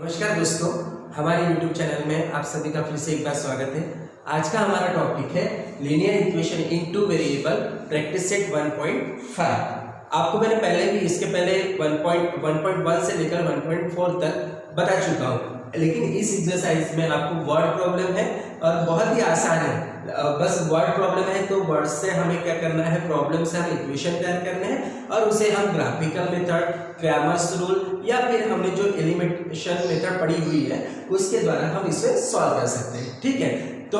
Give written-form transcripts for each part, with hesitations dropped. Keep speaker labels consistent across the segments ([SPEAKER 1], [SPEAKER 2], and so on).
[SPEAKER 1] नमस्कार दोस्तों, हमारे YouTube चैनल में आप सभी का फिर से एक बार स्वागत है। आज का हमारा टॉपिक है linear equation in two variable practice set 1.5। आपको मैंने पहले भी इसके पहले 1.1 से लेकर 1.4 तक बता चुका हूँ, लेकिन इस एक्सरसाइज में आपको वर्ड प्रॉब्लम है और बहुत ही आसान है। बस वर्ड प्रॉब्लम है तो वर्ड से हमें क्या करना है, प्रॉब्लम से हम इक्वेशन तैयार करने हैं और उसे हम ग्राफिकल मेथड, क्रैमर्स रूल या फिर हमने जो एलिमिनेशन मेथड पढ़ी हुई है उसके द्वारा हम इसे सॉल्व कर सकते हैं। ठीक है, तो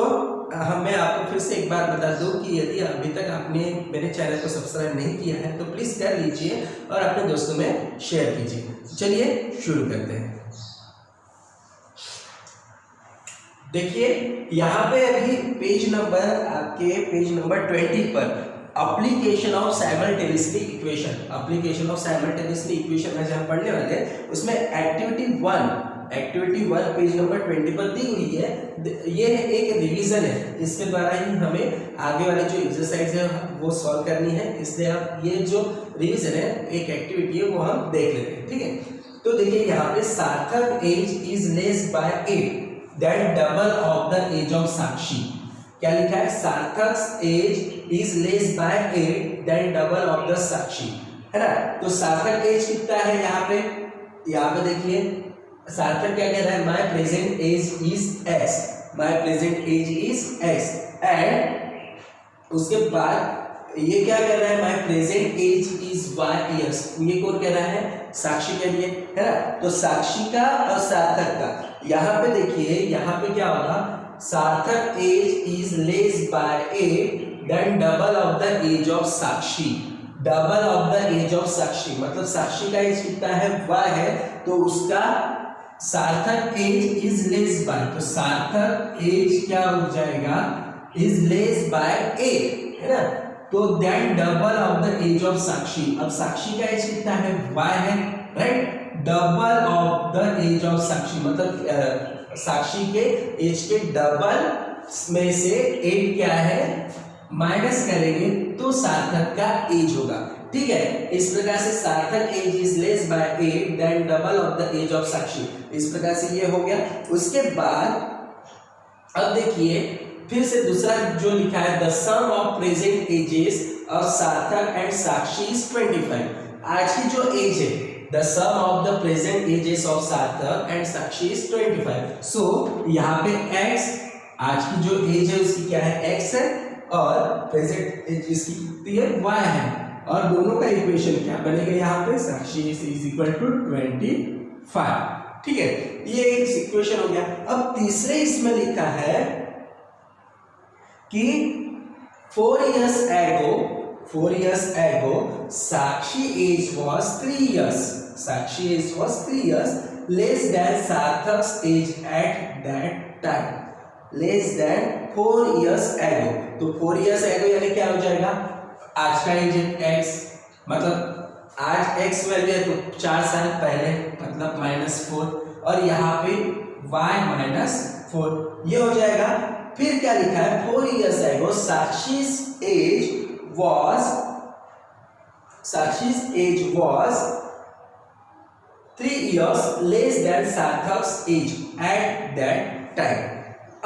[SPEAKER 1] मैं आपको फिर से एक बार बता दूं कि यदि अभी तक आपने मेरे चैनल को सब्सक्राइब नहीं किया है तो प्लीज कर लीजिए और अपने दोस्तों में शेयर कीजिए। चलिए शुरू करते हैं। देखिए यहाँ पे अभी पेज नंबर 20 पर एप्लीकेशन ऑफ साइमल्टेनियसली इक्वेशन आज हम पढ़ने वाले हैं। उसमें एक्टिविटी 1 पेज नंबर 20 पर दी हुई है। ये एक रिवीजन है, इसके द्वारा ही हमें आगे वाले जो एक्सरसाइज है वो सॉल्व करनी है। इसलिए आप ये जो रिवीजन है, एक एक्टिविटी है, वो हम देख लेते हैं। ठीक है, तो देखिए यहाँ पे Sarthak age is less by 8 than double of the age of Sakshi. क्या लिखा है? Sarthak age is less by 8 than double of the Sakshi, है ना। तो सार्थक एज कितना है यहाँ पे देखिए सार्थक क्या कह रहा है, my present age is x, and उसके बाद ये क्या कह रहा है, my present age is y years. ये कौन कह रहा है? साक्षी के लिए, है ना। तो साक्षी का और सार्थक का यहाँ पे देखिए, यहाँ पे क्या होगा, Sarthak age is less by 8 then double of the age of Sakshi. Double of the age of Sakshi मतलब साक्षी का एज कितना है, वह है, तो उसका सार्थक एज इज लेस बाय, तो सार्थक एज क्या हो जाएगा, इज लेस बाय 8, है ना। तो then double of the age of Sakshi. अब साक्षी का एज कितना है, y है, right. Double of the age of Sakshi मतलब साक्षी के एज के डबल में से 8 क्या है, माइनस करेंगे तो सार्थक का एज होगा। ठीक है, इस प्रकार से Sarthak age is less by 8 then double of the age of Sakshi. इस प्रकार से ये हो गया। उसके बाद अब देखिए फिर से दूसरा जो लिखा है, the sum of present ages of Sarthak and Sakshi is 25। आज की जो एज है, the sum of the present ages of Sarthak and Sakshi is 25। So यहाँ पे x, आज की जो एज है उसकी क्या है, x है, और प्रेजेंट एज इसकी कितनी है, y है, और दोनों का इक्वेशन क्या बनेगा यहाँ पे, साक्षी इज इक्वल टू 25। ठीक है, ये एक इक्वेशन हो गया। अब तीसरे इसमें लिखा है कि 4 years ago Sakshi age was 3 years less than Sarthak's age at that time, less than 4 years ago। तो 4 years ago यानी क्या हो जाएगा, आज का एज x, मतलब आज x वैल्यू है तो 4 साल पहले मतलब -4, और यहाँ पे y -4 ये हो जाएगा। फिर क्या लिखा है, 4 years ago Sakshi's age was 3 years less than Sarthak's age at that time।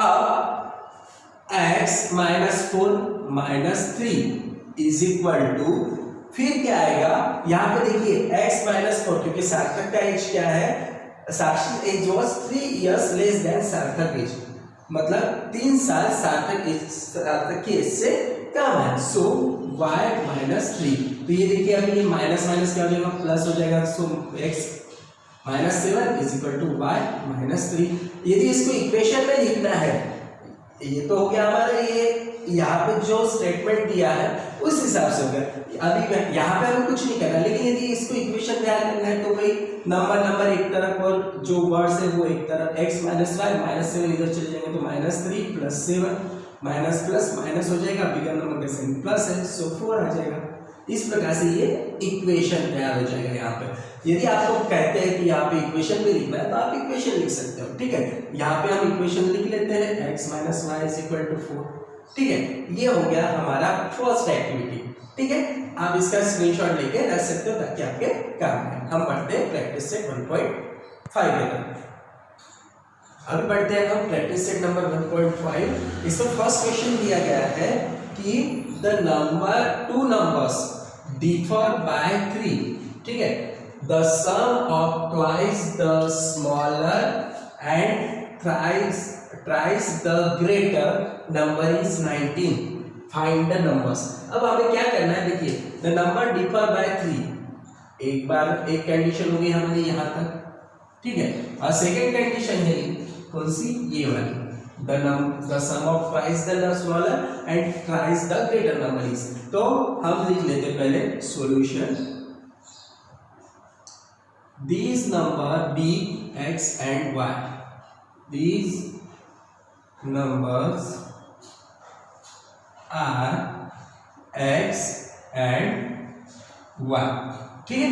[SPEAKER 1] अब x -4 -3 इज इक्वल टू, फिर क्या आएगा यहाँ पे देखिए x -4, क्योंकि सार्थक का एज क्या है, Sakshi age was 3 years less than Sarthak age, मतलब 3 साल सार्थक के एज से कम है। सो y -3, तो ये देखिए अभी ये माइनस माइनस क्या हो जाएगा, प्लस हो जाएगा। So x -7 is equal to y -3। यदि इसको इक्वेशन में लिखना है, ये तो हो गया हमारा, ये यहाँ पे जो स्टेटमेंट दिया है उस हिसाब से हो गया। अभी यहाँ पे हमें कुछ नहीं करना, लेकिन यदि इसको इक्वेशन तैयार करना है तो वही नंबर एक तरफ और जो वर्ड्स है वो एक तरफ, x -y -7 इधर चले जाएंगे तो -3 + 7 माइनस प्लस माइनस हो जाएगा, बिगर नंबर का साइन प्लस है, सो 4 आ जाएगा। इस प्रकार से ये इक्वेशन तैयार हो जाएगा। यहाँ पे यदि आप लोग कहते हैं कि यहाँ पे इक्वेशन भी लिखना है तो आप इक्वेशन लिख सकते हो। ठीक है, यहाँ पे हम इक्वेशन लिख लेते हैं, x - y = 4। ठीक है, ये हो गया हमारा फर्स्ट एक्टिविटी। ठीक है, आप इसका स्क्रीनशॉट लेके रख सकते हो ताकि आपके काम में। हम पढ़ते हैं प्रैक्टिस सेट 1.5 लेकर। अभी बढ़ते हैं हम प्रैक्टिस सेट नंबर 1.5। इसमें फर्स्ट क्वेश्चन दिया गया है कि the number two numbers differ by 3, ठीक है। The sum of twice the smaller and thrice the greater number is 19, find the numbers. अब हमें क्या करना है, देखिए द नंबर डिफर बाय 3, एक बार एक कंडीशन होगी हमारी यहाँ तक, ठीक है। और सेकेंड कंडीशन है कौन सी, ये वाली, the sum of twice the smaller and thrice the greater number is. तो हम लिख लेते पहले solution, these number b, x and y, these numbers are x and y, ठीक है।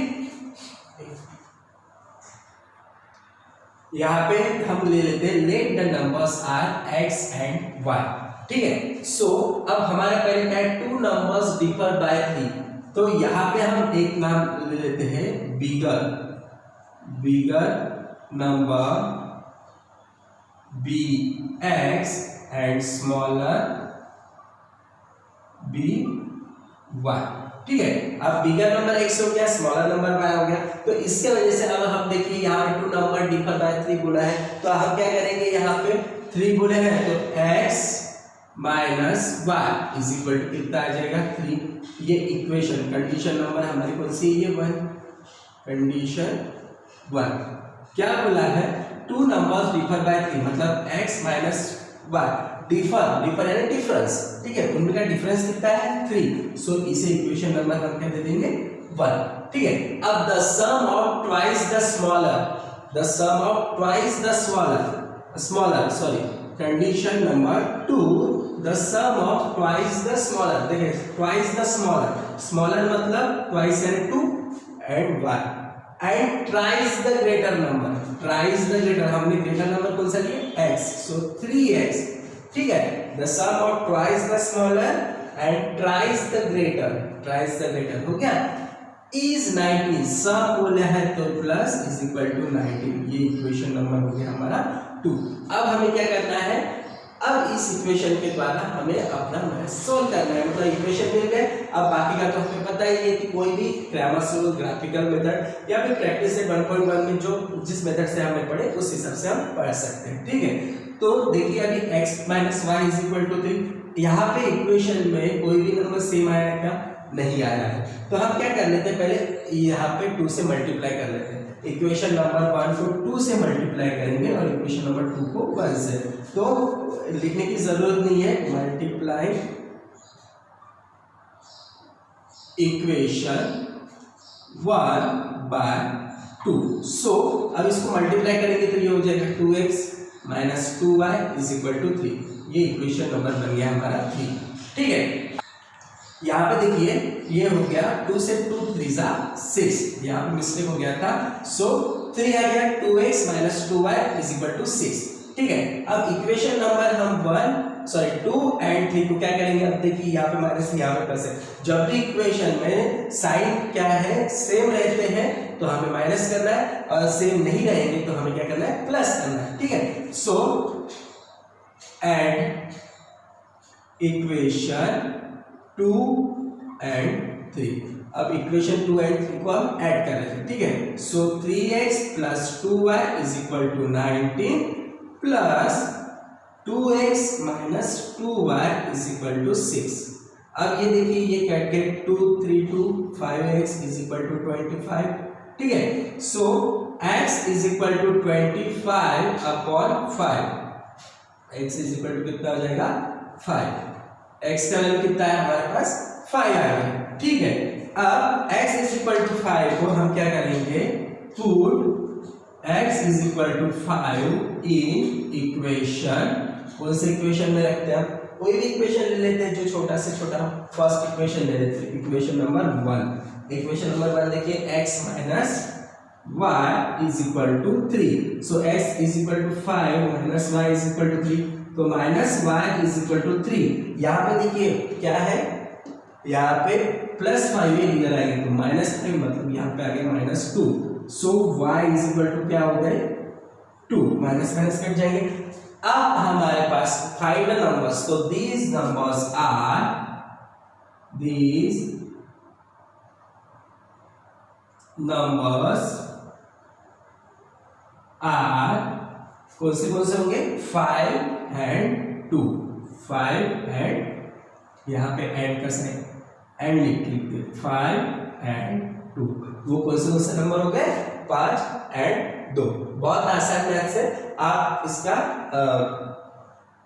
[SPEAKER 1] यहाँ पे हम ले लेते हैं let the numbers are x and y, ठीक है। सो अब हमारा पहले क्या है, टू नंबर्स डिफर बाय 3, तो यहाँ पे हम एक नाम ले लेते हैं bigger number bx and smaller by, ठीक है। अब बिगर नंबर x हो गया, स्मॉलर नंबर y हो गया, तो इसके वजह से अब हम देखिए यहाँ पे टू नंबर डिफर बाय 3 बोला है, तो हम क्या करेंगे, यहाँ पे 3 बोले हैं तो x minus y is equal to कितना आ जाएगा 3। ये इक्वेशन कंडीशन नंबर हमारी कौन सी, ये 1, कंडीशन 1। क्या बोला है, टू नंबर्स डिफर बाय 3, मतलब x माइनस y डिफर यानी डिफरेंस, ठीक है, उनका डिफरेंस कितना है 3। सो इसे इक्वेशन नंबर हम क्या दे देंगे 1, ठीक है। अब the sum of twice the smaller, sorry, condition number 2, the sum of twice the smaller, देखिए ट्वाइस द स्मॉलर मतलब twice and 2 and 1 and thrice the greater number, हमने ग्रेटर नंबर कौन सा लिया x, सो 3x, ठीक है। The sum of twice the smaller and thrice the greater हो गया, इज 19, सम बोला है तो प्लस इज इक्वल टू 19, ये इक्वेशन नंबर हो गया हमारा 2। अब हमें क्या करना है, अब इस इक्वेशन के द्वारा हमें अपना मैथ सोल्व करना है, मतलब इक्वेशन मिल गए। अब बाकी का तो हमें पता ही है कि कोई भी क्रैमर्स रूल, ग्राफिकल मेथड या फिर प्रैक्टिस सेट 1.1 में जो जिस मेथड से हमें पढ़े उस हिसाब से हम पढ़ सकते हैं, ठीक है। तो देखिए अभी x minus y is equal to 3, यहाँ पे इक्वेशन में कोई भी नंबर सेम आया है क्या, नहीं आया है, तो हम क्या कर लेते हैं, पहले यहाँ पे 2 से मल्टीप्लाई कर लेते हैं। इक्वेशन नंबर 1 को 2 से मल्टीप्लाई करेंगे और इक्वेशन नंबर 2 को 1 से, तो लिखने की जरूरत नहीं है, मल्टीप्लाई इक्वेशन 1 बाय 2। सो अब इसको मल्टीप्लाई करेंगे तो ये हो जाएगा 2x minus 2y is equal to 3, ये इक्वेशन नंबर बन गया हमारा 3, ठीक है। यहाँ पे देखिए ये हो गया 2 से 2 3 6, यहाँ पे मिस्टेक हो गया था, सो 3 आ गया, 2x minus 2y is equal to 6, ठीक है। अब इक्वेशन नंबर हम 2 एंड 3 को क्या करेंगे, अब देखिए यहाँ पे माइनस यहाँ पे प्लस है, जब भी इक्वेशन में साइन क्या है सेम रहते हैं तो हमें माइनस करना है, और सेम नहीं रहेंगे तो हमें क्या करना है, प्लस करना है, ठीक है। सो एड इक्वेशन 2 एंड 3, अब इक्वेशन 2 एंड 3 को हम ऐड कर रहे हैं, ठीक है। So 3x plus 2y is equal to 19 plus 2x minus 2y is equal to 6। अब ये देखिए ये कट के 2 3 2 5x इज इक्वल टू 25, ठीक है। So x is equal to 25 upon 5, x is equal to कितना हो जाएगा 5, x का वैल्यू कितना है हमारे पास 5 आ गया, ठीक है। अब x इज इक्वल टू 5 को हम क्या करेंगे, put x is equal to 5 in equation, कौन से इक्वेशन में रखते हैं, कोई भी इक्वेशन ले लेते हैं जो छोटा से छोटा, फर्स्ट इक्वेशन ले लेते हैं, इक्वेशन नंबर 1। इक्वेशन नंबर 1 देखिए x minus y is equal to 3, so x is equal to 5 minus y is equal to 3, तो minus y is equal to 3। यहाँ पे देखिए क्या है, यहाँ पे प्लस 5 ये इधर आएंगे तो माइनस 5, मतलब यहाँ पे आ गया minus 2, so y is equal to क्या हो गए 2, माइनस माइनस कट जाएंगे। अब हमारे पास फाइंड द नंबर्स, तो these numbers are कौन से होंगे 5 and 2, 5 and यहाँ पे एंड का साइन एंड लिख दे 5 and 2, वो कौन से नंबर हो गए 5 and 2। बहुत आसान मैथ्स है, आप इसका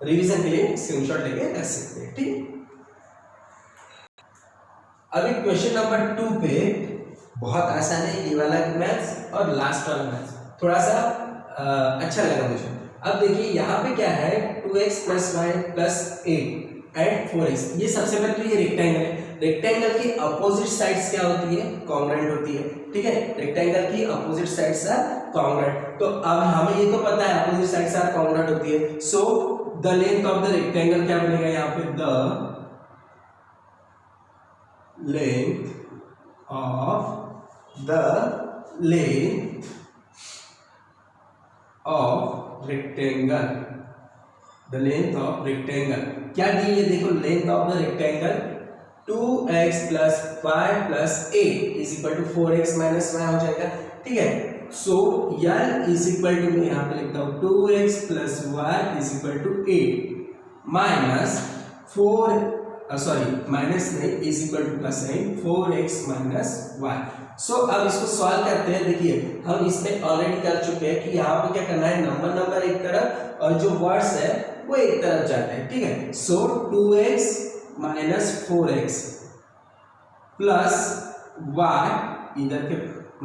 [SPEAKER 1] रिवीजन के लिए स्क्रीनशॉट लेके रख सकते हैं। ठीक, अभी क्वेश्चन नंबर 2 पे बहुत आसान है ये वाला मैथ्स और लास्ट वाला मैथ्स थोड़ा सा अच्छा लगा मुझे। अब देखिए यहाँ पे क्या है 2x + y + 8 एंड 4x, ये सबसे पहले तो ये रेक्टेंगल है, रेक्टेंगल की अपोजिट साइड्स क्या होती है कॉन्ग्रुएंट होती है। ठीक है, रेक्टेंगल की अपोजिट साइड्स आर कॉन्ग्रुएंट, तो अब हमें ये तो पता है अपोजिट साइड्स आर कॉन्ग्रुएंट होती है। So the length of the rectangle क्या बनेगा यहाँ पे, the length of rectangle, the length of rectangle क्या दी है, देखो length of the rectangle 2x + 5 + 8 = 4x - y हो जाएगा। ठीक है, सो L = मैं यहाँ पे लिखता हूँ 2x + y = 8 माइनस नहीं +, 4x - y। सो अब इसको सॉल्व करते हैं। देखिए हम इसमें ऑलरेडी कर चुके हैं कि यहाँ पे क्या करना है, नंबर एक तरफ और जो वर्ड्स है वो एक तरफ जाते हैं। ठीक है, सो 2x - 4x + y, इधर के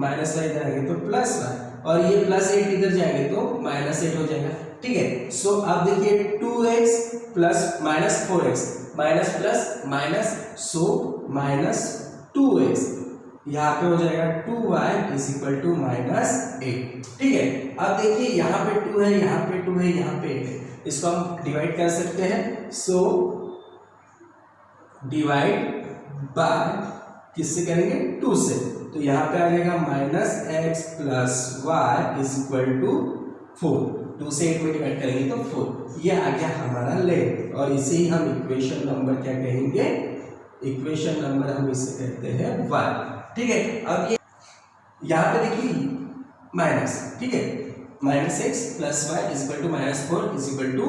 [SPEAKER 1] माइनस y इधर आएंगे तो +y, और ये +8 इधर जाएंगे तो -8 हो जाएगा। ठीक है, सो अब देखिए 2x + 4x minus plus minus, सो -2x, यहाँ पे हो जाएगा 2y = -8। ठीक है, अब देखिए यहाँ पे 2 है, यहाँ पे 2 है, यहाँ पे 8 है, इसको हम डिवाइड कर सकते हैं। सो डिवाइड बाय किससे करेंगे 2 से, तो यहाँ पे आ जाएगा -x + y = 4, 2 से 8 में डिवाइड करेंगे तो 4, ये आ गया हमारा लेंथ, और इसे ही हम इक्वेशन नंबर क्या कहेंगे, इक्वेशन नंबर हम इसे कहते हैं 1। ठीक है, अब ये यहाँ पे देखिए माइनस, ठीक है, -x + y = -4 =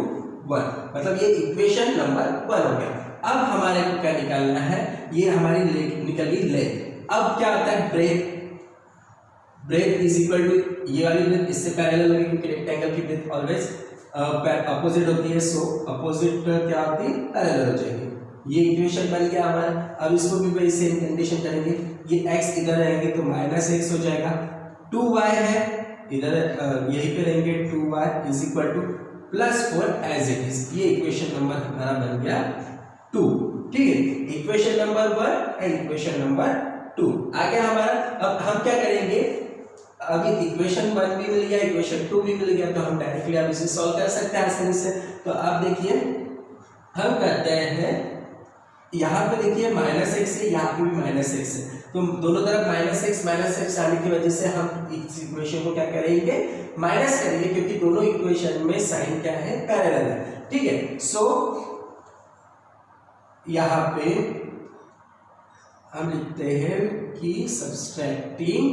[SPEAKER 1] 1, मतलब ये इक्वेशन नंबर 1 हो गया। अब हमारे को क्या निकालना है, ये हमारी निकल गई लेंथ। अब क्या आता है ब्रेथ = ये वाली ब्रेथ इससे पैरेलल होगी, क्योंकि रेक्टेंगल की ब्रेथ ऑलवेज अपोजिट होती है, सो अपोजिट क्या होती है पैरेलल हो जाएगी। ये इक्वेशन बन गया हमारा। अब इसको भी वही सेम कंडीशन करेंगे, ये x इधर रहेंगे तो -x हो जाएगा, 2y है इधर यहीं पे रहेंगे 2y = +4 एज इट इज। ये इक्वेशन नंबर हमारा बन गया 2। ठीक है, equation number 1 and equation number 2 आ गया हमारा। अब हम क्या करेंगे, अभी इक्वेशन 1 भी मिल गया, इक्वेशन 2 भी मिल गया, तो हम डायरेक्टली अब इसे सॉल्व कर सकते हैं आसानी से। तो आप देखिए हम करते हैं, यहाँ पे देखिए -x है, यहाँ पे भी -x है, तो दोनों तरफ -x आने की वजह से हम इस इक्वेशन को क्या करेंगे, माइनस करेंगे, क्योंकि दोनों इक्वेशन में साइन क्या है पैरेलल है। ठीक है, सो यहाँ पे हम लिखते हैं कि सब्सट्रैक्टिंग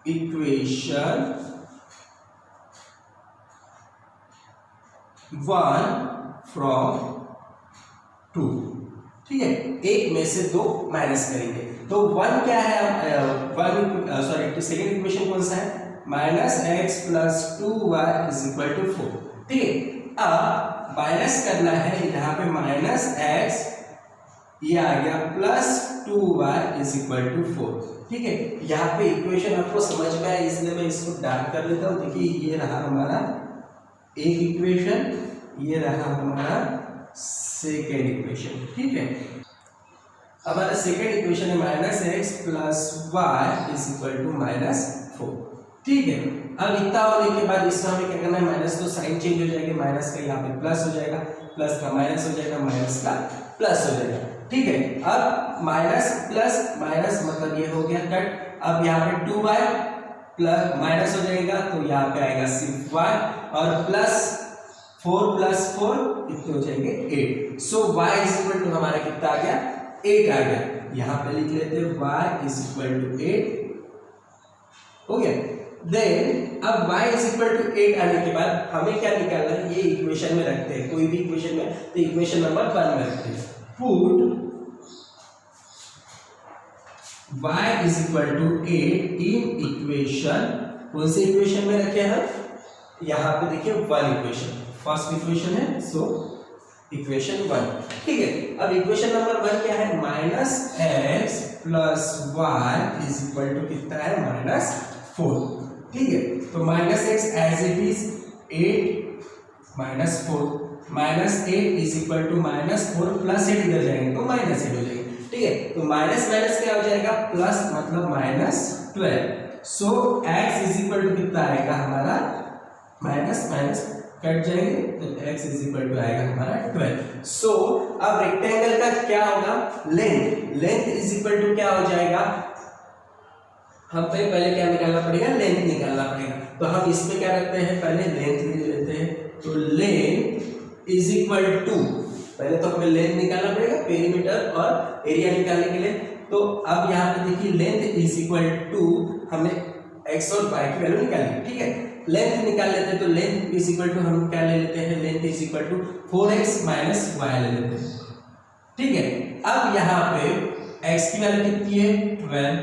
[SPEAKER 1] इक्वेशन 1 फ्रॉम 2। ठीक है, एक में से 2 माइनस करेंगे, तो 1 क्या है, सेकेंड इक्वेशन कौन सा है, -x + 2y = 4। ठीक है, अब माइनस करना है, यहाँ पे -x ये आ गया +2y = 4। ठीक है, यहाँ पे इक्वेशन आपको समझ में आया, इसलिए मैं इसको डार्क कर लेता हूँ। देखिए ये रहा हमारा एक इक्वेशन, ये रहा हमारा सेकेंड इक्वेशन। ठीक है, हमारा सेकेंड इक्वेशन है -x + y = -4। ठीक है, अब इतना होने के बाद इसका हमें क्या करना है, माइनस तो साइन चेंज हो जाएगी, माइनस का यहाँ पे प्लस हो जाएगा, प्लस का माइनस हो जाएगा, माइनस का प्लस हो जाएगा। ठीक है, अब माइनस प्लस माइनस मतलब ये हो गया कट, अब यहाँ पे 2y प्लस माइनस हो जाएगा तो यहाँ पे आएगा सिर्फ y और प्लस 4 प्लस 4 कितने हो जाएंगे 8। सो y इज इक्वल टू हमारा कितना आ गया 8 आ गया। यहाँ पे लिख लेते हैं y इज इक्वल टू 8 हो गया। देन अब y इज इक्वल टू 8 आने के बाद हमें क्या निकालना है, ये इक्वेशन में रखते हैं, कोई भी इक्वेशन में तो इक्वेशन नंबर 1 में रखते हैं। Put y is equal to 8 in equation, कौन से इक्वेशन में रखे हैं, यहाँ पे देखिए 1 इक्वेशन, फर्स्ट इक्वेशन है सो इक्वेशन 1। ठीक है, अब इक्वेशन नंबर 1 क्या है, minus x plus y is equal to कितना है -4। ठीक है, तो minus x as it is 8 minus 4 minus 8 is equal to -4 plus 8 इधर जाएंगे तो -8 हो जाएगा। ठीक है, तो माइनस माइनस क्या हो जाएगा प्लस, मतलब -12। सो x इज इक्वल टू कितना आएगा हमारा, माइनस माइनस कट जाएंगे तो x इज इक्वल टू आएगा हमारा 12। सो अब रेक्टेंगल का क्या होगा, length, length is equal to क्या हो जाएगा, हम पे पहले क्या निकालना पड़ेगा, लेंथ निकालना पड़ेगा। तो हम इसमें क्या रखते हैं, पहले लेंथ ले लेते हैं, तो लेंथ इज इक्वल टू, पहले तो हमें लेंथ निकालना पड़ेगा पेरीमीटर और एरिया निकालने के लिए। तो अब यहाँ पे देखिए लेंथ इज इक्वल टू, हमें x और y की वैल्यू निकालनी। ठीक है, लेंथ निकाल लेते हैं, तो लेंथ इज इक्वल टू हम क्या ले लेते हैं, length is equal to 4x minus y ले लेते हैं। ठीक है, अब यहाँ पे x की वैल्यू कितनी है 12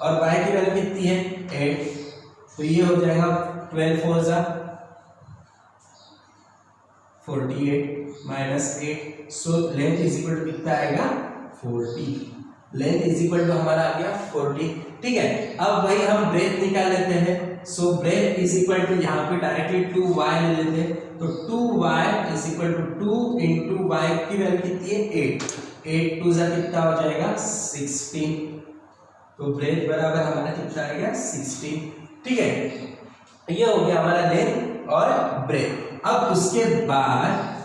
[SPEAKER 1] और y की वैल्यू कितनी है 8, तो ये हो जाएगा 12 4 जा 48 minus 8। So length is equal to कितना आएगा 40, लेंथ इज इक्वल टू हमारा आ गया 40। ठीक है, अब वही हम ब्रेथ निकाल लेते हैं। So breadth is equal to, यहाँ पे डायरेक्टली 2y ले लेते हैं, तो 2y is equal to 2 into y की वैल्यू कितनी है 8, 8 2 जा कितना हो जाएगा 16, तो ब्रेथ बराबर हमारा कितना आएगा 16। ठीक है, ये हो गया हमारा लेंथ और ब्रेथ। अब उसके बाद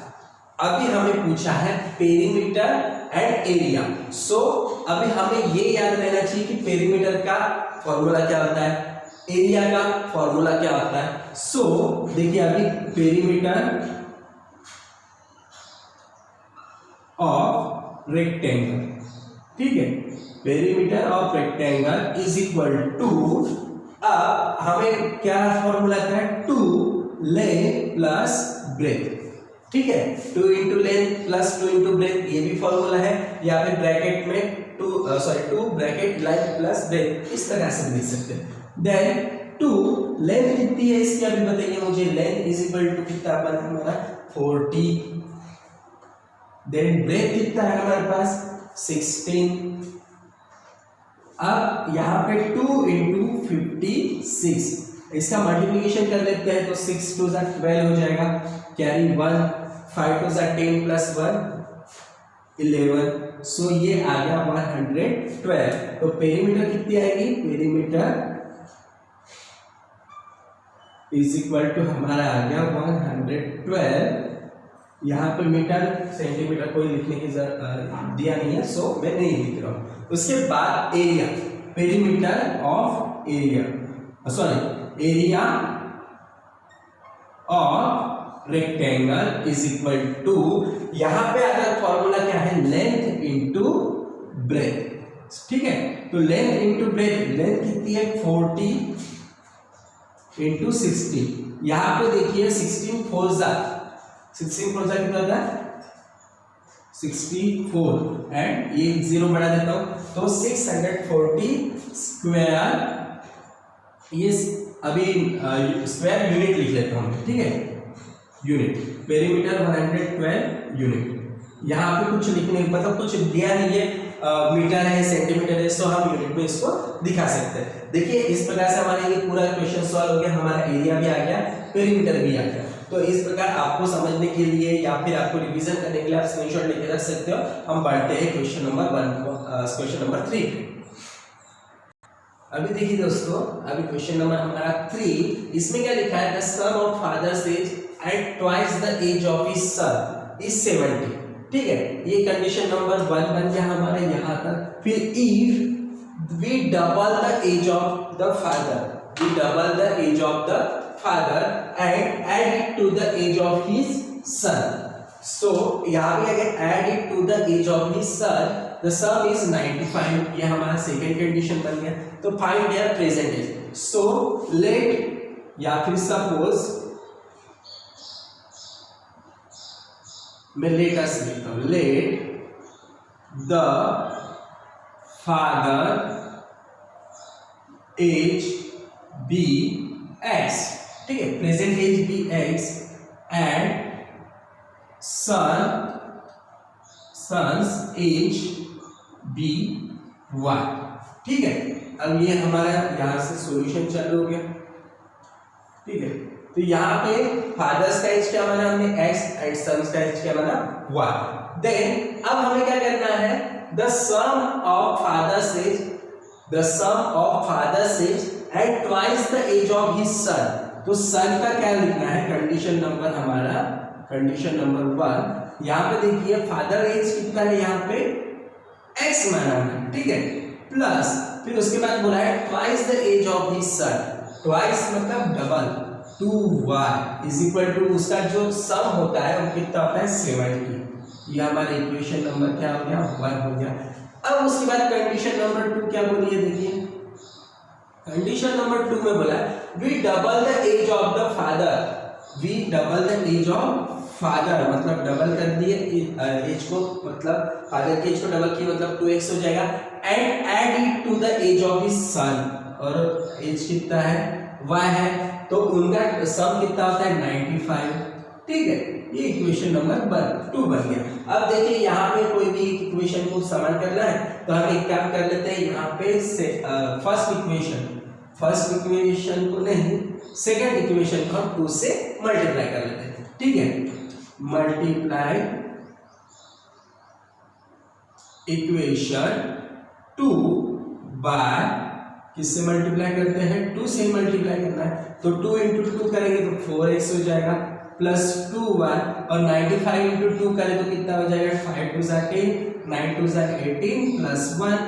[SPEAKER 1] अभी हमें पूछा है पेरीमीटर एंड एरिया। सो अभी हमें ये याद रहना चाहिए कि पेरीमीटर का फॉर्मूला क्या होता है, एरिया का फॉर्मूला क्या होता है। सो देखिए अभी पेरीमीटर ऑफ रेक्टेंगल, ठीक है, perimeter of rectangle is equal to, अब हमें क्या फॉर्मूला है, 2 लेंथ प्लस ब्रेथ। ठीक है, 2 into length plus 2 into breadth, ये भी फॉर्मूला है। या फिर ब्रैकेट में 2 ब्रैकेट लेंथ प्लस ब्रेथ, इस तरह से लिख सकते हैं। देन 2 लेंथ कितनी है इसकी अभी बताइए मुझे, लेंथ इज इक्वल टू कितना बना हमारा 40। देन ब्रेथ कितना है हमारे पास 16। अब यहाँ पे 2 इंटू 56, इसका मल्टीप्लीकेशन कर लेते हैं, तो 6 2 जा 12 हो जाएगा, कैरी 1, 5 2 जा 10 प्लस 1 11। सो ये आ गया 112। तो पेरीमीटर कितनी आएगी, पेरीमीटर इज इक्वल टू हमारा आ गया 112। यहाँ पे मीटर सेंटीमीटर कोई लिखने की दिया नहीं है, सो मैं नहीं लिख रहा हूँ। उसके बाद area, perimeter of area, sorry area of rectangle is equal to, यहाँ पे अगर फॉर्मूला क्या है, लेंथ इंटू ब्रेथ। ठीक है, तो लेंथ इंटू ब्रेथ, लेंथ कितनी है 40 इंटू 60। यहाँ पे देखिए 16 4 जा कितना होता है 64, एंड ये 0 बढ़ा देता हूं तो 640 स्क्वायर, ये अभी स्क्वायर यूनिट लिख लेता हूं, ठीक है, यूनिट, पेरीमीटर 112 यूनिट। यहाँ पे कुछ लिखने मतलब कुछ दिया नहीं है, मीटर है सेंटीमीटर है, सो हम यूनिट में इसको दिखा सकते हैं। देखिए इस प्रकार से हमारा ये पूरा क्वेश्चन सॉल्व हो गया, हमारा एरिया भी आ गया, पेरीमीटर भी आ गया। तो इस प्रकार आपको समझने के लिए या फिर आपको रिवीजन करने के लिए आप स्क्रीनशॉट लेके रख सकते हो। हम बढ़ते हैं क्वेश्चन नंबर 1, क्वेश्चन नंबर 3। अभी देखिए दोस्तों, अभी क्वेश्चन नंबर हमारा 3, इसमें क्या लिखा है, the sum of father's age at twice the age of his son is 70। ठीक है, ये कंडीशन नंबर 1 बन गया हमारे यहाँ तक। फिर if we double the age of the father, we double the age of the father and add it to the age of his son. So यहाँ पे अगर add it to the age of his son, the sum is 95. ये हमारा second condition बन गया. तो find their present age. So let या फिर सपोज मैं लेट अस लिखता हूं, let the father age be x. ठीक है, present age be x and son's age be y. ठीक है, अब ये हमारा यहां से सॉल्यूशन चालू हो गया. ठीक है, तो यहाँ पे फादर्स का एज क्या माना हमने x एंड सन्स का एज क्या माना y. देन अब हमें क्या करना है, the sum of father's age, the sum of father's age and twice the age of his son. तो सन का क्या लिखना है, कंडीशन नंबर हमारा कंडीशन नंबर 1. यहाँ पे देखिए फादर एज कितना है, यहाँ पे x माना हमने. ठीक है, प्लस फिर उसके बाद बोला है twice the age of his son. Twice मतलब double, 2y is equal to उसका जो सम होता है वो कितना होता है 70. ये हमारा इक्वेशन नंबर क्या हो गया 1 हो गया. अब उसके बाद कंडीशन नंबर 2 क्या बोली है, देखिए कंडीशन नंबर 2 में बोला we double the age of the father. We double the age of father मतलब डबल कर दिए एज को, मतलब फादर के एज को डबल किया मतलब 2x हो जाएगा. And add it to the age of his son. और एज कितना है y है, तो उनका सम कितना होता है 95. ठीक है, ये इक्वेशन नंबर 2 बन गया. अब देखिए यहाँ पे कोई भी इक्वेशन को समान करना है तो हम एक काम कर लेते हैं, यहाँ पे फर्स्ट इक्वेशन को नहीं सेकंड इक्वेशन को हम 2 से मल्टीप्लाई कर लेते हैं. ठीक है, मल्टीप्लाई इक्वेशन 2 बाय, किससे मल्टीप्लाई करते हैं 2 से मल्टीप्लाई करना है. तो 2 इंटू 2 करेंगे तो 4x हो जाएगा प्लस 2y, और 95 इंटू 2 करें तो कितना हो जाएगा 5 2 10, 9 2 18 प्लस 1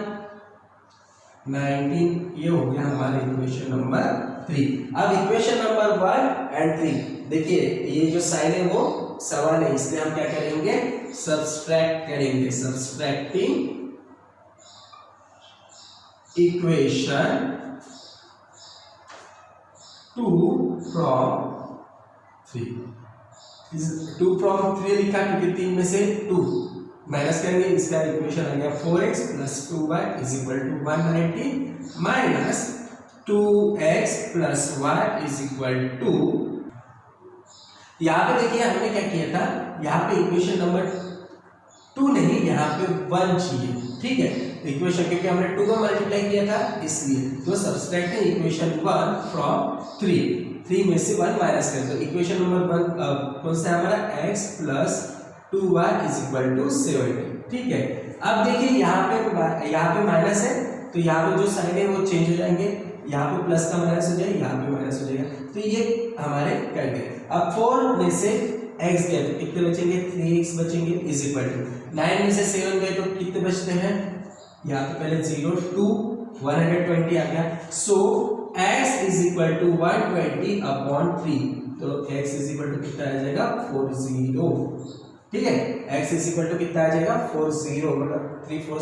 [SPEAKER 1] 19. ये हो गया हमारा इक्वेशन नंबर 3. अब इक्वेशन नंबर 1 एंड 3 देखिए, ये जो साइन है वो समान है, इसलिए हम क्या करेंगे सब्सट्रैक्ट करेंगे. Subtracting equation 2 from 3. 2 from 3 लिखा क्योंकि 3 में से 2 माइनस करेंगे, इसका इक्वेशन आ गया 4x plus 2y is equal to 190 minus 2x plus y is equal to. यहाँ पे देखिए हमने क्या किया था, यहाँ पे इक्वेशन नंबर 2 नहीं, यहाँ पे 1 चाहिए. ठीक है, इक्वेशन क्योंकि हमने 2 को मल्टीप्लाई किया था इसलिए. तो सब्सट्रैक्टिंग इक्वेशन 1 फ्रॉम 3 में से 1 माइनस करें तो इक्वेशन नंबर 1 कौन सा है हमारा x plus 2y is equal to 70. ठीक है, अब देखिए यहाँ पे माइनस है तो यहाँ पे जो साइन है वो चेंज हो जाएंगे, यहाँ पे प्लस का माइनस हो जाएगा, यहाँ पे माइनस हो जाएगा. तो ये हमारे कर गए. अब 4 में से x गए तो कितने बचेंगे 3x बचेंगे इज इक्वल टू 9 में से 7 गए तो कितने बचते हैं, यहाँ पे पहले 0 2 120 आ गया. So x is equal to 120 upon 3. तो x इज इक्वल टू कितना आ जाएगा 40. ठीक है, x इज इक्वल टू कितना आ जाएगा 40, मतलब 3 4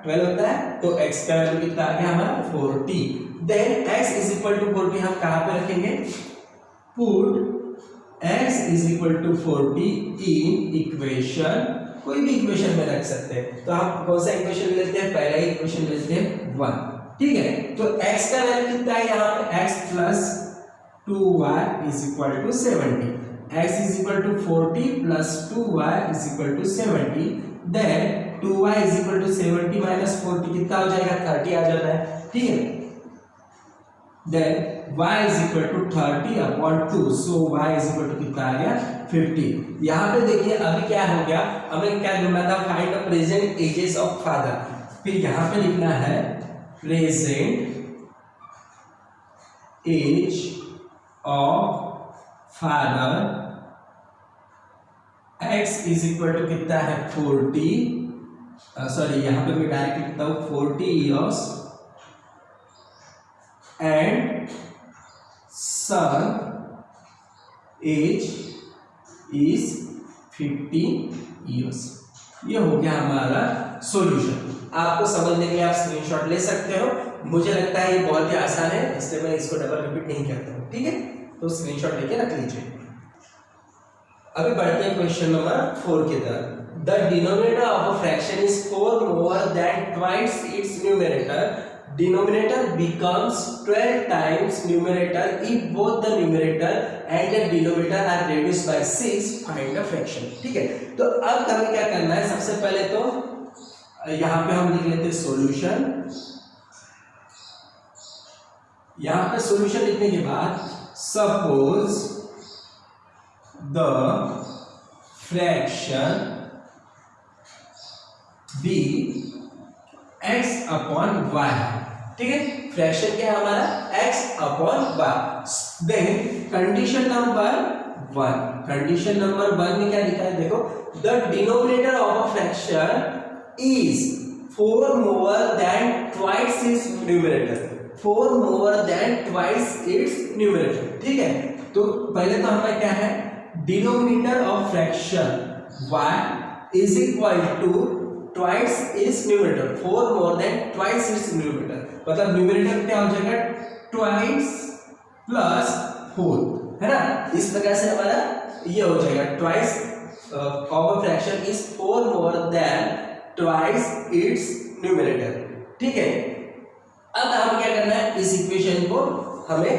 [SPEAKER 1] 12 होता है. तो x का वैल्यू कितना आ गया हमारा 40. Then x is equal to 40 हम कहाँ पे रखेंगे, put x is equal to 40 in equation, कोई भी इक्वेशन में रख सकते हैं. तो हम कौन सा इक्वेशन लेते हैं, पहला ही इक्वेशन लेते हैं 1. ठीक है, तो x का वैल्यू कितना है यहाँ पे x plus 2y is equal to 70. x is equal to 40 plus 2y is equal to 70. Then 2y is equal to 70 minus 40 कितना हो जाएगा 30 आ जाता है. ठीक है, then y is equal to 30 upon 2. So y is equal to कितना आ गया 50. यहाँ पे देखिए अभी क्या हो गया, हमें क्या ढूंढना था, find the present ages of father. फिर यहाँ पे लिखना है present age of father. x is equal to कितना है 40, सॉरी यहाँ पे मैं डायरेक्ट लिखता हूँ 40 years and son age is 15 years। ये हो गया हमारा सॉल्यूशन। आपको समझने के लिए आप स्क्रीनशॉट ले सकते हो। मुझे लगता है ये बहुत ही आसान है, इसलिए मैं इसको डबल रिपीट नहीं करता हूँ, ठीक है। तो स्क्रीनशॉट लेके रख लीजिए। अभी बढ़ते हैं क्वेश्चन नंबर 4 की तरफ। The denominator of a fraction is 4 more than twice its numerator. Denominator becomes 12 times numerator if both the numerator and the denominator are reduced by 6. Find the fraction। ठीक है, तो अब हमें क्या करना है, सबसे पहले तो यहां पे हम लिख लेते हैं सॉल्यूशन। यहां पे सॉल्यूशन लिखने के बाद suppose the fraction be x upon y, ठीक है। फ्रैक्शन क्या है हमारा, x upon y। Then condition number 1, condition number 1 में क्या लिखा है देखो, the denominator of a fraction is 4 more than twice its numerator. 4 more than twice its numerator, ठीक है। तो पहले तो हमारा क्या है, denominator of fraction y is equal to twice is numerator, 4 more than twice is numerator. मतलब numerator क्या हो जाएगा, ट्वाइस प्लस 4, है ना। इस प्रकार से हमारा ये हो जाएगा, twice of a fraction is 4 more than twice its numerator, ठीक है। अब हम क्या करना है, इस इक्वेशन को हमें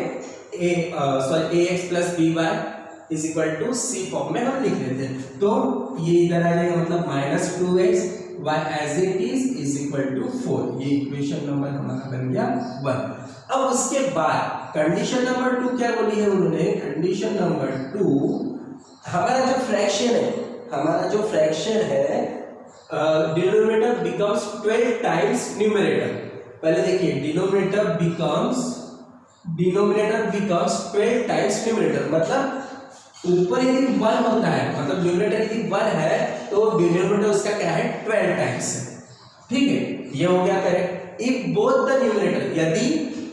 [SPEAKER 1] ax plus by is equal to c form में हम लिख लेते हैं। तो ये इधर आ जाएगा, मतलब minus 2x y as it is equal to 4। ये इक्वेशन नंबर हमारा बन गया 1। अब उसके बाद कंडीशन नंबर 2 क्या बोली है उन्होंने, कंडीशन नंबर 2 हमारा जो फ्रैक्शन है डिनोमिनेटर बिकम्स 12 टाइम्स न्यूमरेटर। पहले देखिए, डिनोमिनेटर बिकम्स 12 टाइम्स न्यूमरेटर, मतलब ऊपर यदि 1 होता है, मतलब न्यूमरेटर यदि 1 है तो डिनोमिनेटर उसका क्या है, 12 टाइम्स है, ठीक है। ये हो गया correct. If both the numerator, यदि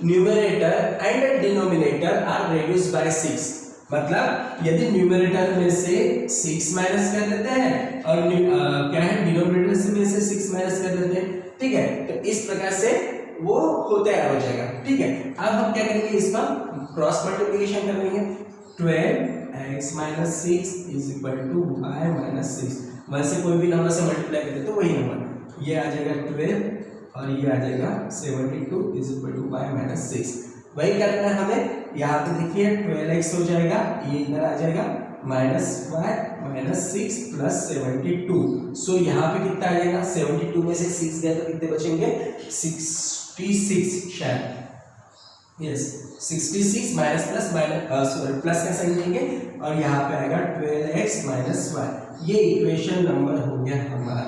[SPEAKER 1] numerator and denominator are reduced by 6, मतलब यदि न्यूमरेटर में से 6 माइनस कर देते हैं और क्या है, डिनोमिनेटर में से 6 माइनस कर देते हैं, ठीक है। तो इस प्रकार से वो होते हो जाएगा, ठीक है। अब हम क्या करेंगे, इसका क्रॉस मल्टीप्लिकेशन कर लेंगे। 12x minus 6 is equal to y minus 6। वैसे से कोई भी नंबर से मल्टीप्लाई करते तो वही नंबर, ये आ जाएगा 12 और ये आ जाएगा 72 is equal to y minus 6। वही करना है हमें। यहाँ पे देखिए 12x हो जाएगा, ये इधर आ जाएगा माइनस y माइनस 6 प्लस 72। सो यहाँ पे कितना आ जाएगा, 72 में से 6 गया तो कितने बचेंगे, 66 शायद, यस 66 माइनस प्लस का साइन देंगे और यहाँ पे आएगा 12x माइनस y। ये इक्वेशन नंबर हो गया हमारा,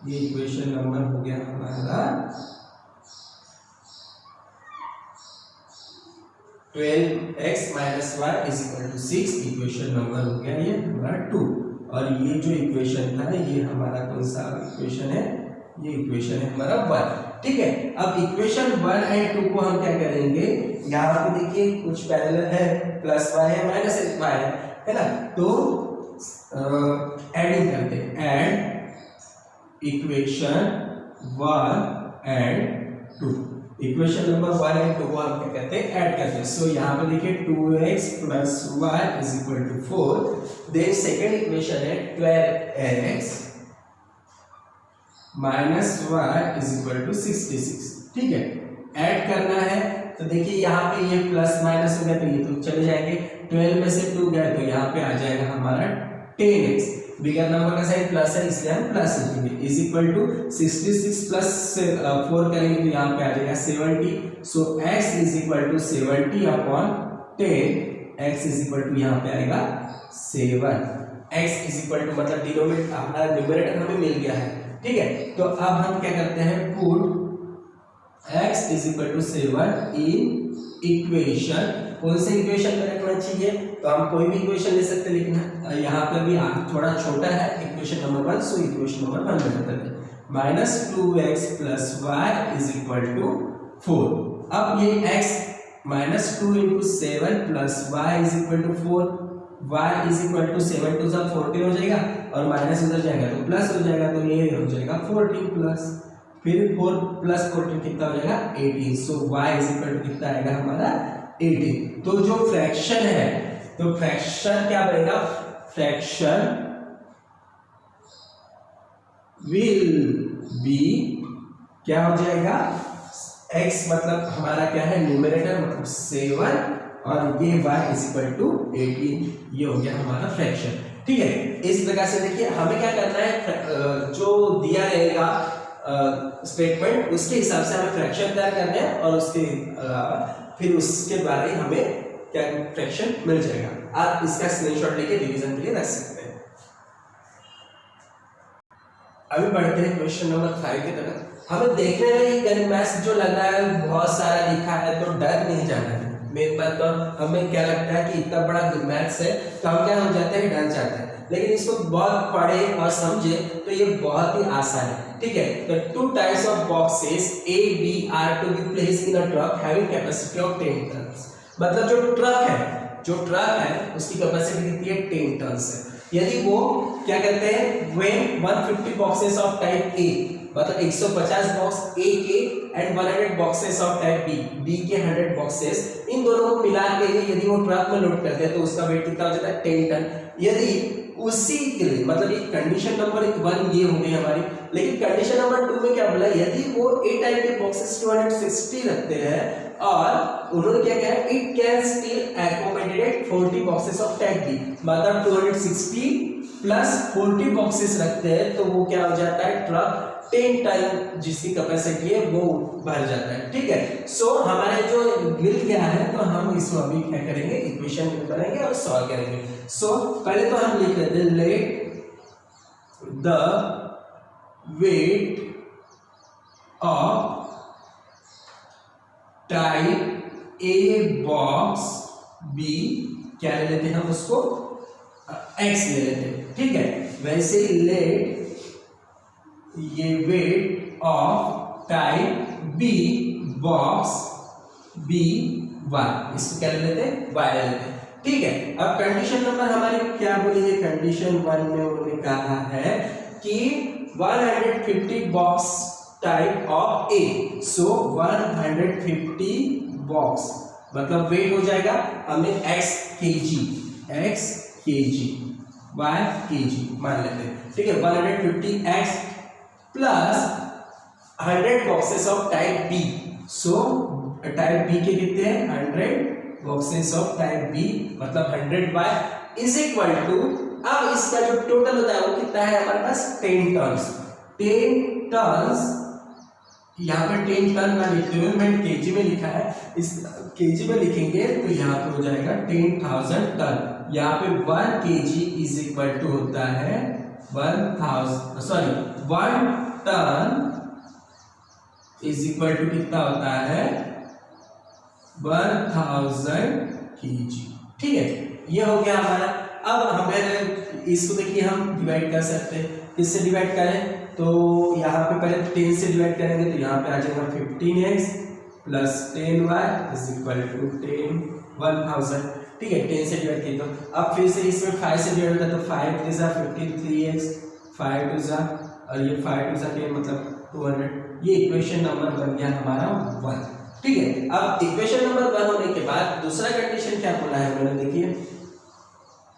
[SPEAKER 1] ये इक्वेशन नंबर हो गया हमारा 12x minus y is equal to 6। Equation number हो गया ये हमारा 2। और ये जो इक्वेशन था ये हमारा कौन सा इक्वेशन है, ये इक्वेशन है हमारा 1, ठीक है। अब इक्वेशन 1 एंड 2 को हम क्या करेंगे, यहाँ पे देखिए कुछ पैरेलल है, प्लस y है माइनस y है ना। तो एडिंग करते हैं, add equation 1 and 2। Equation number 1 and 2 को हम क्या कहते हैं, ऐड करते हैं। सो यहाँ पे देखिए 2x plus y is equal to 4। Then second equation है 12x minus y is equal to 66, ठीक है। ऐड करना है तो देखिए यहाँ पे ये प्लस माइनस हो गया तो ये तो चले जाएंगे, 12 में से 2 गया तो यहाँ पे आ जाएगा हमारा 10x। बिगर नंबर का साइन प्लस है इसलिए हम प्लस लिखेंगे, इज इक्वल टू 66 प्लस 4 करेंगे तो यहाँ पे आ जाएगा 70। So x is equal to 70 upon 10, x is equal to यहाँ पे आएगा 7। x इज इक्वल टू मतलब डिनोमिनेटर हमारा न्यूमरेटर हमें मिल गया है, ठीक है। तो अब हम क्या करते हैं, put x is equal to 7 in equation, कौन से इक्वेशन में रखना चाहिए, तो हम कोई भी इक्वेशन ले सकते हैं, लेकिन यहाँ पे भी थोड़ा छोटा है equation number 1, so equation number 1 में रखते हैं। Minus 2x plus y is equal to 4। अब ये x -2 into 7 plus y is equal to 4, y is equal to 7 two 14 हो जाएगा और माइनस उधर जाएगा तो प्लस हो जाएगा, तो ये हो जाएगा 14 प्लस, फिर 4 प्लस 14 कितना हो जाएगा 18। सो y इज इक्वल टू कितना आएगा हमारा 18। तो जो फ्रैक्शन है, तो फ्रैक्शन क्या बनेगा, फ्रैक्शन विल बी क्या हो जाएगा, x मतलब हमारा क्या है न्यूमरेटर मतलब 7 और ये y इज इक्वल टू 18, ये हो गया हमारा फ्रैक्शन। ठीक है, इस प्रकार से देखिए हमें क्या करना है, जो दिया रहेगा स्टेटमेंट उसके हिसाब से हमें फ्रैक्शन तैयार करना है और उसके अलावा फिर उसके द्वारा ही हमें क्या फ्रैक्शन मिल जाएगा। आप इसका स्क्रीनशॉट लेके रिवीजन के लिए रख सकते हैं। अभी बढ़ते हैं क्वेश्चन नंबर 5 की तरफ। हमें देखने में ये गणित मैथ्स जो लग रहा है बहुत सारा लिखा है तो डर नहीं जाना है। मेरे पास तो हमें क्या लगता है कि इतना बड़ा मैथ्स है तो हम क्या हो जाते हैं, डर जाते हैं, लेकिन इसको बहुत पढ़े और समझे तो ये बहुत ही आसान है। ठीक है, तो 2 types of boxes A, B are to be placed in a truck having capacity of 10 tons। मतलब जो ट्रक है उसकी कैपेसिटी कितनी है 10 टन है। यदि वो क्या कहते हैं when 150 boxes of type A मतलब 150 बॉक्स A के and 100 boxes of type B के 100 बॉक्सेस, इन दोनों को मिला के यदि वो ट्रक में लोड करते हैं तो उसका वेट कितना हो जाता है 10 टन। यदि उसी के लिए मतलब ये कंडीशन नंबर 1 ये हो गई हमारी, लेकिन कंडीशन नंबर 2 में क्या बोला, यदि वो A टाइप के बॉक्सेस 260 रखते हैं और उन्होंने क्या कहा it can still accommodate 40 boxes of type B, मतलब 260 प्लस 40 बॉक्सेस रखते हैं तो वो क्या हो जाता है ट्रक 10 टन जिसकी कैपेसिटी है वो भर जाता है। ठीक है, सो हमारे जो मिल गया है तो हम इसको अभी क्या करेंगे इक्वेशन करेंगे और सॉल्व करेंगे। सो पहले तो हम लिख लेते हैं let the weight of type A box B क्या ले लेते हैं हम उसको x ले लेते हैं। ठीक है, वैसे ही लेट ये weight of type B box B y, इसको क्या ले लेते हैं y ले लेते हैं। ठीक है, अब कंडीशन नंबर हमारी क्या बोली है, कंडीशन 1 में उन्होंने कहा है कि 150 box type of A, so 150 box मतलब वेट हो जाएगा हमें x kg y kg मान लेते हैं। ठीक है, 150x plus 100 boxes of type B, so type B के कितने हैं 100 बॉक्सेस ऑफ टाइप B मतलब 100y इज इक्वल टू, अब इसका जो टोटल होता है वो कितना है हमारे पास 10 टन्स। यहाँ पे 10 टन ना लिखते हुए मैंने केजी में लिखा है, इस केजी में लिखेंगे तो यहाँ पे हो जाएगा 10,000 टन। यहाँ पे 1 kg इज इक्वल टू होता है 1 टन इज इक्वल टू कितना होता है 1000 kg। ठीक है, ये हो गया हमारा। अब हमें इसको देखिए हम डिवाइड कर सकते हैं, किससे डिवाइड करें तो यहाँ पे पहले 10 से डिवाइड करेंगे तो यहाँ पे आ जाएगा 15x plus 10y is equal to 1000। ठीक है, 10 से डिवाइड किया तो अब फिर से इसमें 5 से डिवाइड करते तो 5 3 15 3x 5 2 और ये 5 2 10 मतलब 200। ये इक्वेशन नंबर बन गया हमारा 1। ठीक है, अब इक्वेशन नंबर 1 होने के बाद दूसरा कंडीशन क्या बोला है उन्होंने, देखिए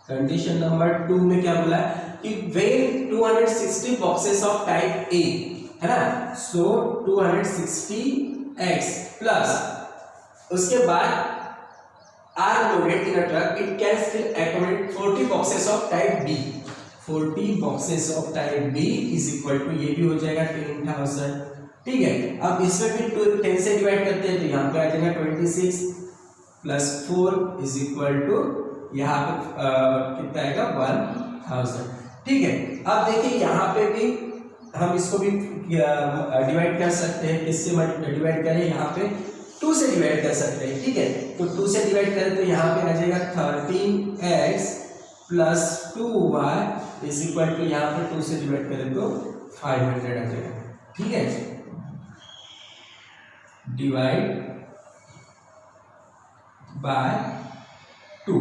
[SPEAKER 1] कंडीशन नंबर 2 में क्या बोला है कि when 260 boxes of type A है ना, सो 260x प्लस उसके बाद are loaded in a truck, it can still accommodate 40 boxes of type B। 40 boxes of type B is equal to ये भी हो जाएगा 10,000। ठीक है, अब इसमें भी 10 से डिवाइड करते हैं तो यहाँ पे आ जाएगा 26 प्लस 4 इज इक्वल टू यहाँ पे कितना आएगा 1000। ठीक है, अब देखिए यहाँ पे भी हम इसको भी डिवाइड कर सकते हैं, किससे डिवाइड करें, यहाँ पे 2 से डिवाइड कर सकते हैं। ठीक है, तो 2 से डिवाइड करें तो यहाँ पे आ जाएगा 13x plus 2y is equal to यहाँ पे 2 से डिवाइड करें तो 500 आ जाएगा। ठीक है, divide by 2।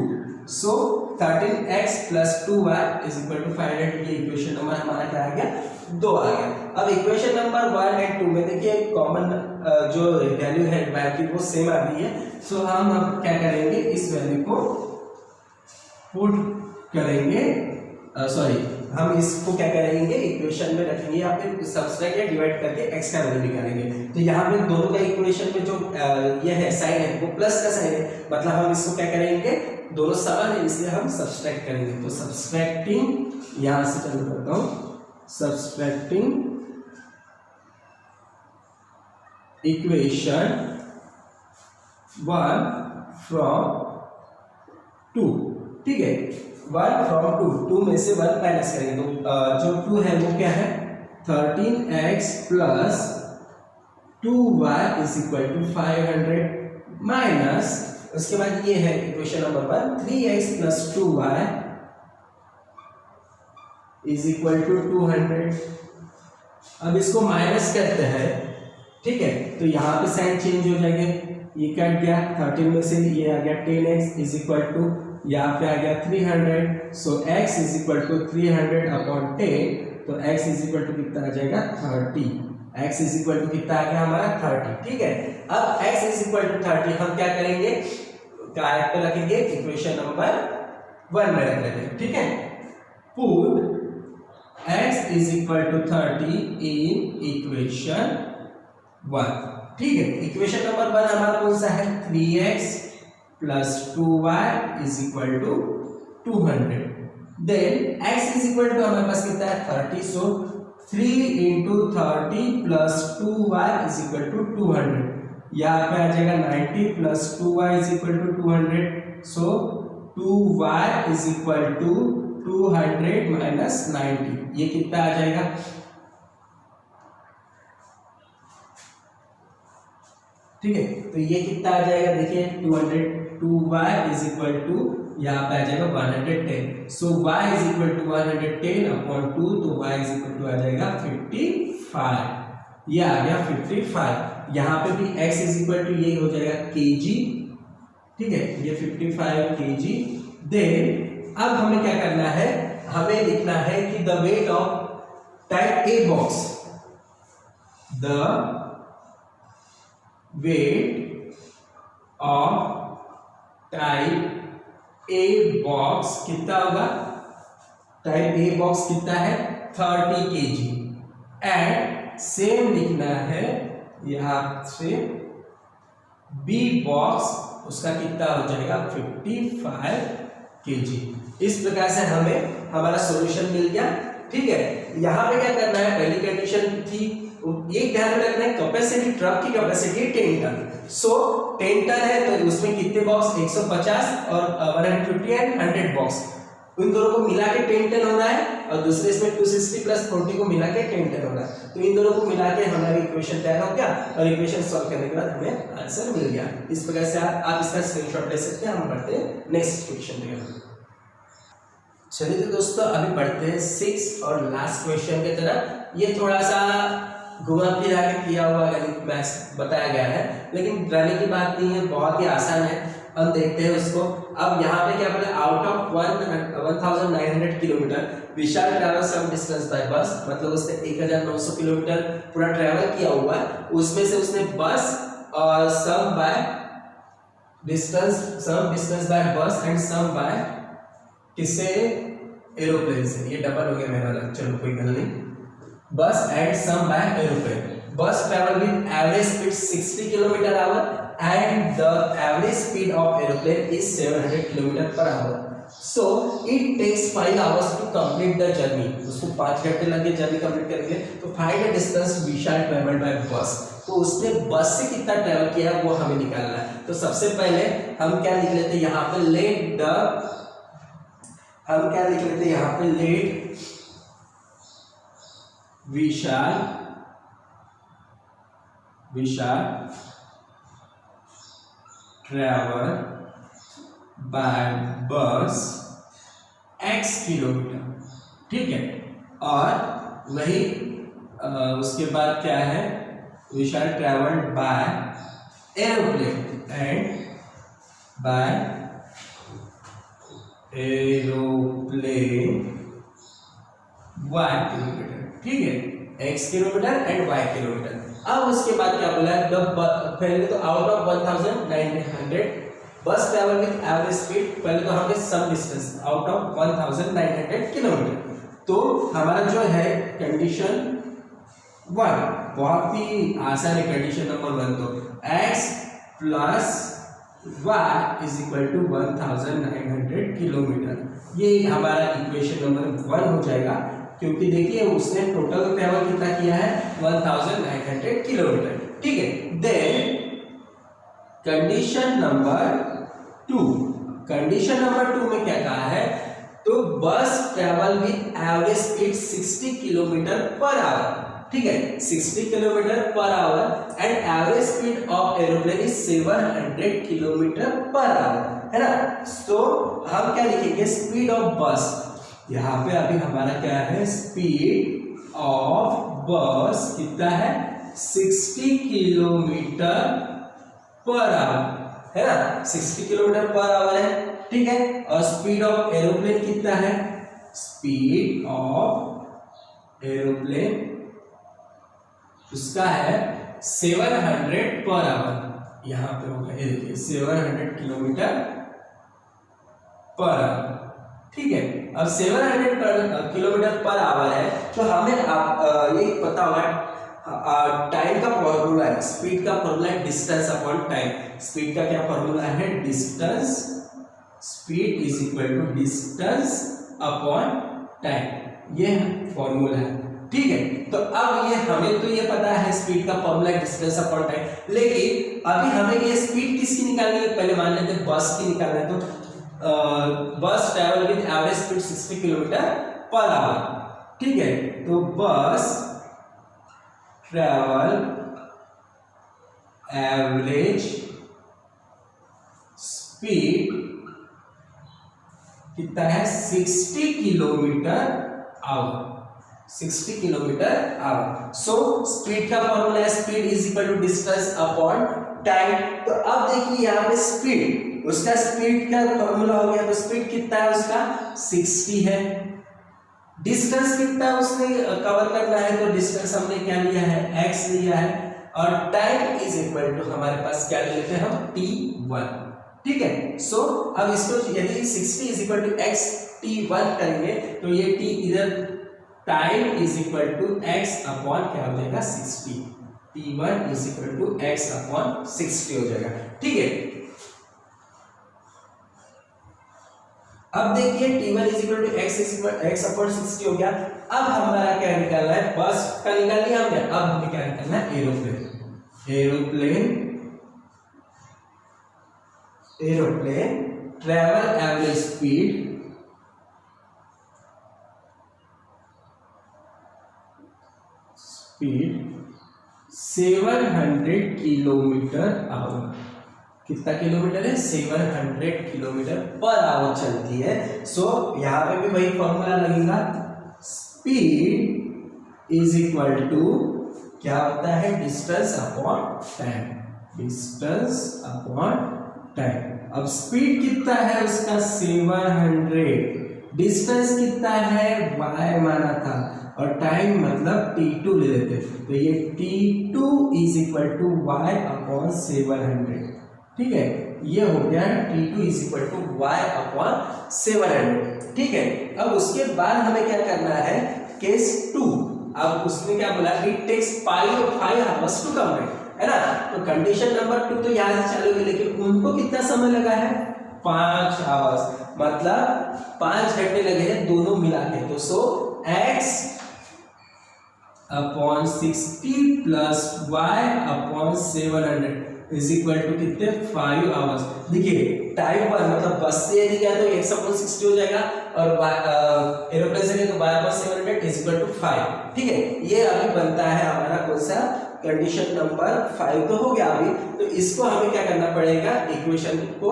[SPEAKER 1] So 13x plus 2y is equal to 500। ये इक्वेशन नंबर हमारा क्या आ गया, 2 आ गया। अब इक्वेशन नंबर 1 एंड 2 में देखिए कॉमन जो वैल्यू है y की वो सेम आ रही है। सो हम अब क्या करेंगे, इस वैल्यू को पुट करेंगे, हम इसको क्या करेंगे, इक्वेशन में रखेंगे या फिर सब्सट्रैक्ट या डिवाइड करके x का वैल्यू निकालेंगे। तो यहाँ पे दोनों का इक्वेशन में जो ये है साइन है वो प्लस का साइन है, मतलब हम इसको क्या करेंगे, दोनों समान है इसलिए हम सब्सट्रैक्ट करेंगे। तो सब्सट्रैक्टिंग, यहाँ से चालू करता हूँ, सब्सट्रैक्टिंग इक्वेशन 1 from 2, ठीक है, 1 from 2, 2 में से 1 माइनस करेंगे तो जो 2 है वो क्या है, 13x plus 2y is equal to 500 minus, उसके बाद ये है equation number 1, 3x plus 2y is equal to 200। अब इसको माइनस करते हैं, ठीक है, तो यहाँ पे साइन चेंज हो जाएंगे, ये कट गया, 13 में से ये आ गया 10x इज इक्वल टू, यहाँ पे आ गया 300। So x is equal to 300 upon 10, तो x इज इक्वल टू कितना आ जाएगा, 30। x इज इक्वल टू कितना आ गया हमारा, 30, ठीक है। अब x इज इक्वल टू 30 हम क्या करेंगे, क्या पे रखेंगे, इक्वेशन नंबर 1 में रख लेंगे, ठीक है। Put x is equal to 30 in equation 1, ठीक है। इक्वेशन नंबर 1 हमारा कौन सा है, 3x plus 2y is equal to 200। Then x is equal to हमारे पास कितना है, 30। So 3 into 30 plus 2y is equal to 200। यहाँ पे आ जाएगा 90 plus 2y is equal to 200। So 2y is equal to 200 minus 90, ये कितना आ जाएगा, ठीक है। तो ये कितना आ जाएगा, देखिए 200, 2y इज इक्वल टू, यहाँ पे आ जाएगा 110। So y is equal to 110 upon 2, तो y इज इक्वल टू आ जाएगा 55, ये आ गया 55। यहाँ पे भी x इज इक्वल टू ये हो जाएगा kg, ठीक है, ये 55 kg। देन अब हमें क्या करना है, हमें लिखना है कि the weight of type a box, the weight of type a box कितना होगा, टाइप ए बॉक्स कितना है, 30 kg। एंड सेम लिखना है यहां से बी बॉक्स, उसका कितना हो जाएगा, 55 kg। इस प्रकार से हमें हमारा सॉल्यूशन मिल गया, ठीक है। यहाँ पे क्या करना है, पहली कंडीशन थी, एक ध्यान में रखना है, कैपेसिटी ट्रक की कैपेसिटी 10 टन। सो 10 टन है तो उसमें कितने बॉक्स, 150 और 150 एंड 100 बॉक्स, उन दोनों को मिला के 10 टन हो रहा है, और दूसरे इसमें 260 प्लस 40 को मिला के 10 टन हो रहा है। तो इन दोनों को मिला के हमारा इक्वेशन तैयार हो गया, और इक्वेशन सॉल्व करने के बाद हमें आंसर मिल गया। इस प्रकार से आप इसका स्क्रीनशॉट ले सकते हैं। हम बढ़ते हैं नेक्स्ट क्वेश्चन में। चलिए तो दोस्तों अभी बढ़ते हैं 6 और लास्ट क्वेश्चन की तरफ। ये थोड़ा सा घुमा फिरा के किया हुआ गणित मैथ्स बताया गया है, लेकिन डरने की बात नहीं है, बहुत ही आसान है। हम देखते हैं उसको। अब यहाँ पे क्या बोला, out of 1900 kilometre Vishal travel some distance by bus, मतलब उसने 1900 किलोमीटर पूरा ट्रैवल किया हुआ है, उसमें से उसने बस और सम डिस्टेंस बाय बस एंड सम बाय किससे, एरोप्लेन से। ये डबल हो गया मेरा, चलो कोई गल नहीं। बस एंड सम बाय एरोप्लेन। बस travel with average speed 60 kilometre our and the average speed of aeroplane is 700 km per hour. So it takes 5 hours to complete the journey. उसको 5 घंटे लगे जर्नी कंप्लीट करने के लिए। तो find the distance Vishal travel by बस। तो उसने बस से कितना ट्रैवल किया वो हमें निकालना है। तो सबसे पहले हम क्या लिख लेते हैं यहाँ पे, लेट विशाल ट्रैवल बाय बस x किलोमीटर, ठीक है। और वही उसके बाद क्या है, we shall travel by aeroplane and by aeroplane y kilometre, ठीक है, x kilometre and y kilometre. अब उसके बाद क्या बोला है, पहले तो आउट ऑफ 1900 बस ट्रैवल विद एवरेज स्पीड, पहले तो हमने some distance out of 1900 kilometre. तो हमारा जो है कंडीशन 1 बहुत ही आसान है, कंडीशन नंबर 1 तो x plus y is equal to 1900 kilometre, ये हमारा इक्वेशन नंबर 1 हो जाएगा, क्योंकि देखिए उसने टोटल ट्रैवल कितना किया है 1900 किलोमीटर, ठीक है। Then condition number 2, condition number 2 में क्या कहा है, तो bus travel with average speed 60 kilometre per hour, ठीक है, 60 kilometre per hour and average speed of aeroplane is 700 kilometre per hour, है ना। तो हम क्या लिखेंगे, स्पीड ऑफ बस, यहाँ पे अभी हमारा क्या है, स्पीड ऑफ बस कितना है 60 किलोमीटर पर आवर, है ना, 60 किलोमीटर पर आवर है, ठीक है। और स्पीड ऑफ एरोप्लेन कितना है, स्पीड ऑफ एरोप्लेन उसका है 700 पर आवर, यहाँ पे होगा ये देखिए 700 किलोमीटर पर आवर, ठीक है। अब 700 किलोमीटर पर आवर है, तो हमें ये पता होगा टाइम का फॉर्मूला है, स्पीड का फॉर्मूला है डिस्टेंस अपॉन टाइम। स्पीड का क्या फॉर्मूला है, distance, speed is equal to distance upon time, ये फॉर्मूला है, ठीक है। तो अब ये हमें तो ये पता है स्पीड का फॉर्मूला है डिस्टेंस अपॉन टाइम, लेकिन अभी हमें ये स्पीड किसकी निकालनी है, पहले मान लेते हैं बस की निकालना है। तो bus travel with average speed 60 kilometre per hour, ठीक है। तो बस ट्रैवल एवरेज स्पीड कितना है 60 kilometre hour, 60 kilometre hour. So speed का फॉर्मूला है speed is equal to distance upon time. तो अब देखिए यहाँ पे स्पीड, उसका स्पीड का फॉर्मूला हो गया, तो स्पीड कितना है उसका 60 है, डिस्टेंस कितना उसने कवर करना है, तो डिस्टेंस हमने क्या लिया है x लिया है, और टाइम इज इक्वल टू हमारे पास क्या लेते हैं हम t1, ठीक है। सो अब इसको यदि 60 is equal to x t1 करेंगे तो ये t इधर time is equal to x upon क्या हो जाएगा 60, t1 is equal to x upon 60 हो जाएगा, ठीक है। अब देखिए t1 is equal to x upon 60 हो गया। अब हमारा क्या निकालना है, बस का निकाल लिया हमने, अब हमें क्या निकालना है, aeroplane travel average speed speed 700 kilometre our, कितना किलोमीटर है 700 किलोमीटर पर आवर चलती है। सो यहां पे भी वही फॉर्मूला लगेगा, स्पीड इज इक्वल टू क्या होता है distance upon time, distance upon time. अब स्पीड कितना है उसका 700, डिस्टेंस कितना है y माना था, और टाइम मतलब t2 ले लेते, तो ये t2 is equal to y upon 700, ठीक है। ये हो गया t2 is equal to y upon 700, ठीक है। अब उसके बाद हमें क्या करना है, केस 2, अब उसने क्या बोला, it takes 5 hours to complete, है ना। तो कंडीशन नंबर 2 तो यहाँ से चालू हुई, लेकिन उनको कितना समय लगा है 5 आवर्स, मतलब 5 घंटे लगे हैं दोनों मिला के। तो so x upon 60 plus y upon 700 is equal to कितने 5 आवर्स। देखिए टाइम पर मतलब बस से यदि गया तो x अपॉन 60 हो जाएगा, और एरोप्लेन से गया तो y upon 700 is equal to 5, ठीक है। ये अभी बनता है हमारा कौन सा, कंडीशन नंबर 5 तो हो गया अभी। तो इसको हमें क्या करना पड़ेगा, इक्वेशन को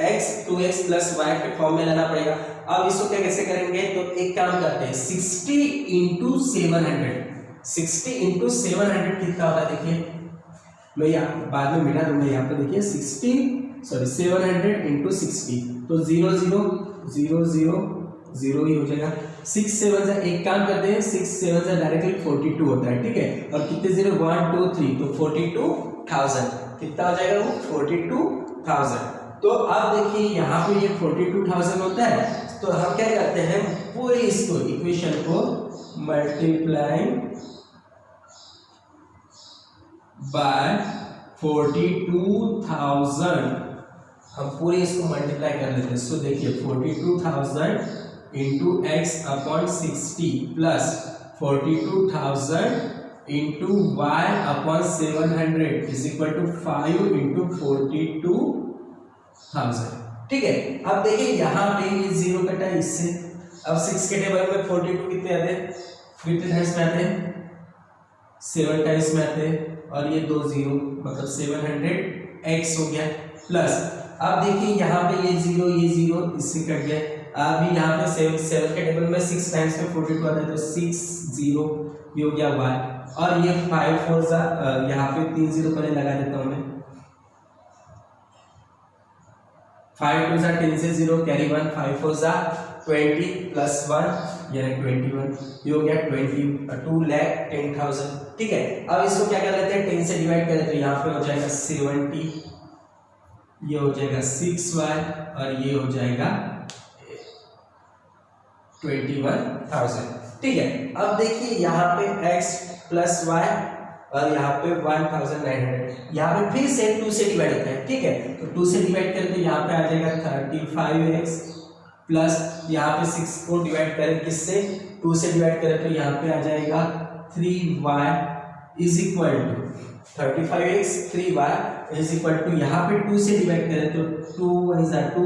[SPEAKER 1] x 2x प्लस y के फॉर्म में लाना पड़ेगा। अब इसको क्या कैसे करेंगे, तो एक काम करते हैं 60 इंटू 700, 60 इंटू 700 कितना होता है देखिए, मैं यहाँ बाद में मिटा दूंगा, यहाँ पे देखिए 700 इंटू 60 तो 0 0 0 0 0 ही हो जाएगा। 6 7 से एक काम करते हैं, 6 7 से डायरेक्टली 42 होता है, ठीक है, और कितने 0 1 2 3 तो 42,000 कितना हो जाएगा वो 42,000। तो अब देखिए यहाँ पे ये 42,000 होता है, तो हम क्या करते हैं पूरे इसको इक्वेशन को मल्टीप्लाइंग बाय 42,000, हम पूरे इसको मल्टीप्लाई कर लेते हैं। सो देखिए 42,000 into x upon 60 plus 42,000 into y upon 700 is equal to 5 into 42,000, ठीक है। अब देखिए यहाँ पे ये 0 कटा है इससे, अब 6 के टेबल में 42 कितने आते हैं, कितने टाइम्स में आते हैं 7 टाइम्स में आते हैं, और ये 2 0 मतलब 700x हो गया प्लस, अब देखिए यहाँ पे ये 0 इससे कट गया, अभी यहाँ पे 7 के टेबल में 6 टाइम्स में 42 आता है तो 6 0 ये हो गया y, और ये 5 4 यहाँ पे 3 0 पहले लगा देता हूँ मैं, 5 2 10 से 0 कैरी 1 5 4 20 प्लस 1 यानी 21 ये हो गया 2,10,000, ठीक है। अब इसको क्या कर लेते हैं 10 से डिवाइड कर लेते हैं, यहाँ पे हो जाएगा 70, ये हो जाएगा 6y और ये हो जाएगा 21,000, ठीक है। अब देखिए यहाँ पे x प्लस y और यहाँ पे 1,900, यहाँ पे फिर से 2 से डिवाइड होता है, ठीक है, तो 2 से डिवाइड करें तो यहाँ पे आ जाएगा 35x प्लस यहाँ पे 6 को डिवाइड करें किससे 2 से डिवाइड करें तो यहाँ पे आ जाएगा 3y is equal to 35x 3y is equal to यहाँ पे 2 से डिवाइड करें तो 2 1 2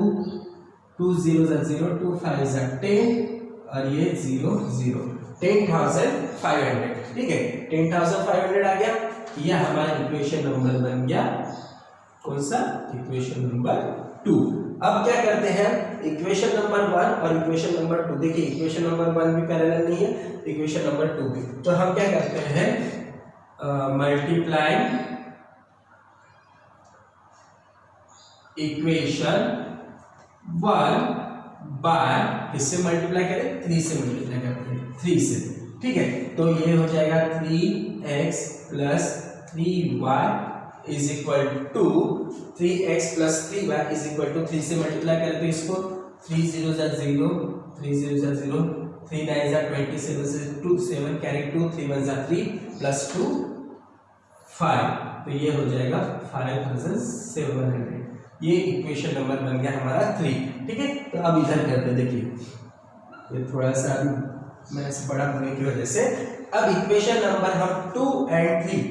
[SPEAKER 1] 2 0 0 2 5 10 और ये 0 0 10,500, ठीक है, 10,500 आ गया, यह हमारा इक्वेशन नंबर बन गया, कौन सा इक्वेशन नंबर 2। अब क्या करते हैं इक्वेशन नंबर 1 और इक्वेशन नंबर 2, देखिए इक्वेशन नंबर 1 भी पैरेलल नहीं है, इक्वेशन नंबर 2 भी, तो हम क्या करते हैं मल्टीप्लाई इक्वेशन 1 बाय, इससे मल्टीप्लाई करें 3 से मल्टीप्लाई करते हैं 3 से, ठीक है, तो ये हो जाएगा 3x plus 3y is equal to 3x plus 3y is equal to 3 से मल्टीप्लाई करें तो इसको 3 0 0 3 0 0 3 9 27 से 2 7 कैरी 2 3 1 3 प्लस 2 5, तो ये हो जाएगा 5,700, ये इक्वेशन नंबर बन गया हमारा 3, ठीक है। तो अब इधर करते हैं, देखिए ये थोड़ा सा अभी मैं ऐसे बड़ा होने की वजह से, अब इक्वेशन नंबर हम 2 और 3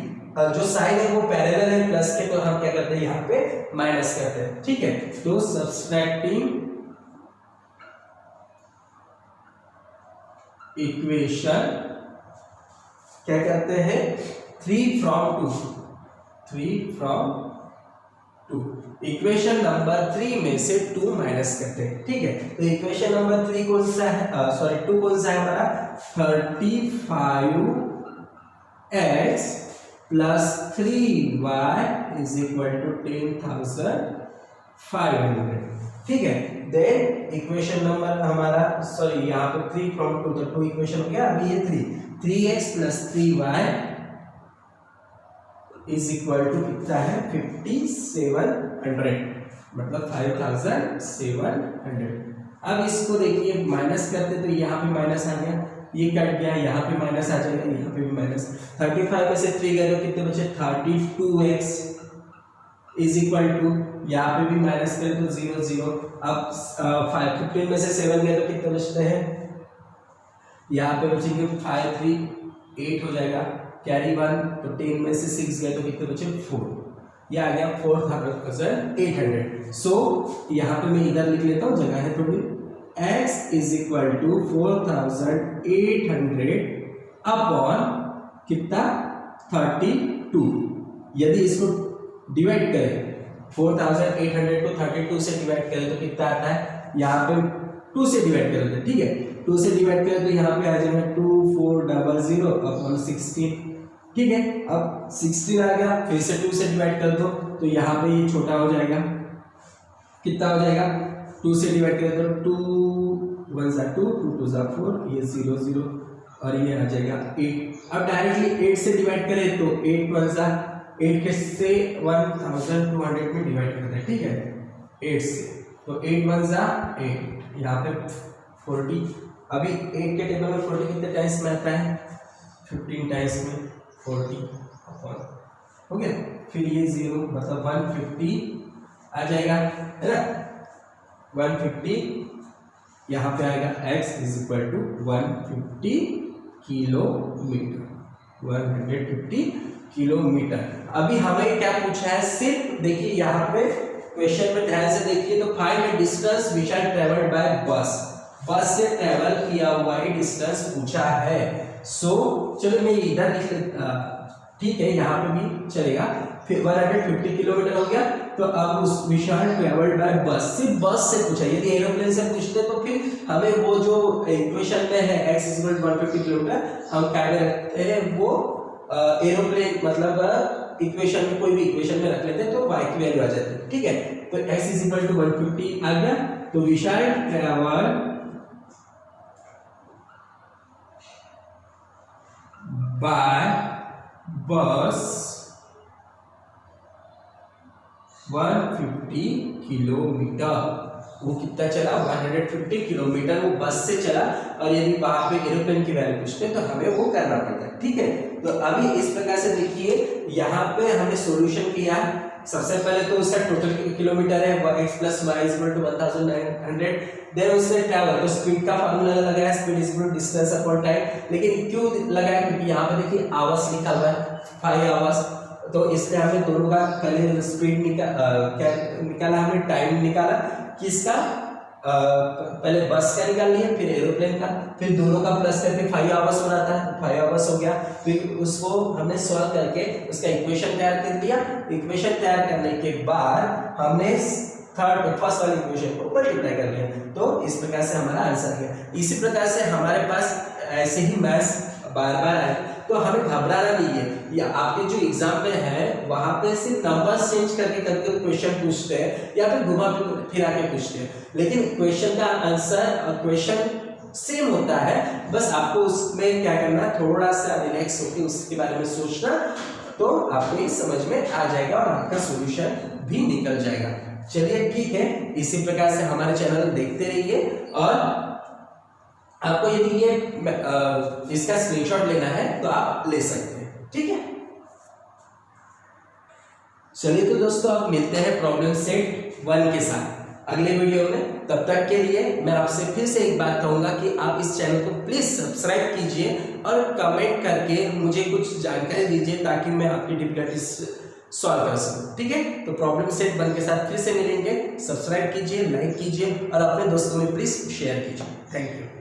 [SPEAKER 1] जो साइन है वो पैरेलल है प्लस के, तो हम क्या करते हैं यहाँ पे माइनस करते हैं, ठीक है, तो सब्सट्रैक्टिंग इक्वेशन क्या करते हैं 3 from 2 इक्वेशन नंबर 3 में से 2 माइनस करते हैं, ठीक है, तो इक्वेशन नंबर 3 कौन सा है, सॉरी 2 कौन सा है हमारा 35x plus 3y is equal to 10,500, ठीक है। देन इक्वेशन नंबर हमारा सॉरी यहाँ पे 3 from 2 तो 2 इक्वेशन हो गया, अभी ये 3x plus 3y is equal to कितना है 5,700, मतलब 5,700। अब इसको देखिए माइनस करते तो यहाँ पे माइनस आ गया, ये कट गया, यहाँ पे माइनस आ जाएगा, यहाँ पे भी माइनस, 35 में से 3 गए तो कितने बचे 32x इज इक्वल टू, यहाँ पे भी माइनस करें तो 0 0, अब 15 में से 7 गए तो कितने बचते हैं, यहाँ पे बचेंगे 5 3 8 हो जाएगा, कैरी 1 तो 10 में से 6 गए तो कितने बचे 4, ये आ गया 4,800। सो यहाँ पे मैं इधर लिख लेता हूँ, जगह है थोड़ी, x is equal to 4,800 upon कितना 32, यदि इसको डिवाइड करें 4,800 को 32 से डिवाइड करें तो कितना आता है, यहाँ पे 2 से डिवाइड कर लेते हैं, ठीक है, 2 से डिवाइड करें तो यहाँ पे आ जाएगा 2400 अपॉन 16, ठीक है। अब 16 आ गया, फिर से 2 से डिवाइड कर दो तो यहाँ पे ये छोटा हो जाएगा, कितना हो जाएगा 2 से डिवाइड करें तो 2 1 सा 2 2 2 सा 4, ये 0 0 और ये आ जाएगा 8। अब डायरेक्टली 8 से डिवाइड करें तो 8 1 सा 8 के से 1200 में डिवाइड करते हैं, ठीक है 8 से, तो 8 1 सा 8, यहाँ पे 40। अभी 8 के टेबल में 40 कितने टाइम्स में आता है, 15 टाइम्स में 40 अपॉन, हो गया। फिर ये 0 मतलब 150 आ जाएगा, है ना, 150 यहाँ पे आएगा x is equal to 150 kilometre, 150 kilometre. अभी हमें क्या पूछा है, सिर्फ देखिए यहाँ पे क्वेश्चन में ध्यान से देखिए तो find the distance which are travelled by bus, bus से ट्रेवल किया हुआ ही डिस्टेंस पूछा है। सो चलो मैं इधर लिख लेता, ठीक है यहाँ पे भी चलेगा। फिर 150 किलोमीटर हो गया, तो अब उस व्हिच आर ट्रेवल्ड बाय बस, सिर्फ बस से पूछा। यदि एरोप्लेन से पूछते तो फिर हमें वो जो इक्वेशन में है x is equal to 150 kilometre, हम क्या रखते हैं वो एरोप्लेन मतलब इक्वेशन में कोई भी इक्वेशन में रख लेते हैं तो y की वैल्यू आ जाती है, ठीक है। तो x इज इक्वल टू 150 आ गया, तो वी शैल ट्रैवल बाय बस 150 किलोमीटर। वो कितना चला, 150 किलोमीटर वो बस से चला, और यदि वहां पे एरोप्लेन की वैल्यू पूछते हैं तो हमें वो करना पड़ता है, ठीक है। तो अभी इस प्रकार से देखिए यहाँ पे हमने सॉल्यूशन किया। सबसे पहले तो उसका टोटल किलोमीटर है x plus y is equal to 1900, then उससे ट्रैवल, तो स्पीड का फार्मूला लगाया, speed is equal to distance upon time. लेकिन क्यों लगाया, क्योंकि यहाँ पे देखिए आवर्स लिखा हुआ है 5 आवर्स, तो इसलिए हमने दोनों का पहले स्पीड क्या निकाला, हमने टाइम निकाला किसका, पहले बस का निकाल लिया, फिर एरोप्लेन का, फिर दोनों का प्लस करके 5 आवर्स बनाता है, 5 आवर्स हो गया। फिर उसको हमने सॉल्व करके उसका इक्वेशन तैयार कर दिया। इक्वेशन तैयार करने के बाद हमने फर्स्ट वाली इक्वेशन को मल्टीप्लाई कर लिया, तो इस प्रकार से हमारा आंसर है। इसी प्रकार से हमारे पास ऐसे ही मैथ्स बार बार आए तो हमें घबराना नहीं है। या आपके जो एग्जाम में है वहां पे सिर्फ नंबर्स चेंज करके करके क्वेश्चन पूछते हैं या फिर घुमा फिरा के पूछते हैं, लेकिन क्वेश्चन का आंसर और क्वेश्चन सेम होता है। बस आपको उसमें क्या करना, थोड़ा सा रिलैक्स होकर उसके बारे में सोचना, तो आपको ये समझ में आ जाएगा और आपका सॉल्यूशन भी निकल जाएगा। चलिए ठीक है, इसी प्रकार से हमारे चैनल देखते रहिए, और आपको यदि ये इसका स्क्रीनशॉट लेना है तो आप ले सकते हैं, ठीक है। चलिए तो दोस्तों आप मिलते हैं प्रॉब्लम सेट 1 के साथ अगले वीडियो में। तब तक के लिए मैं आपसे फिर से एक बात कहूंगा कि आप इस चैनल को प्लीज सब्सक्राइब कीजिए और कमेंट करके मुझे कुछ जानकारी दीजिए ताकि मैं आपकी डिफिकल्टीज सॉल्व कर सकूं, ठीक है। तो प्रॉब्लम सेट 1 के साथ फिर से मिलेंगे। सब्सक्राइब कीजिए, लाइक कीजिए और अपने दोस्तों में प्लीज शेयर कीजिए। Thank you.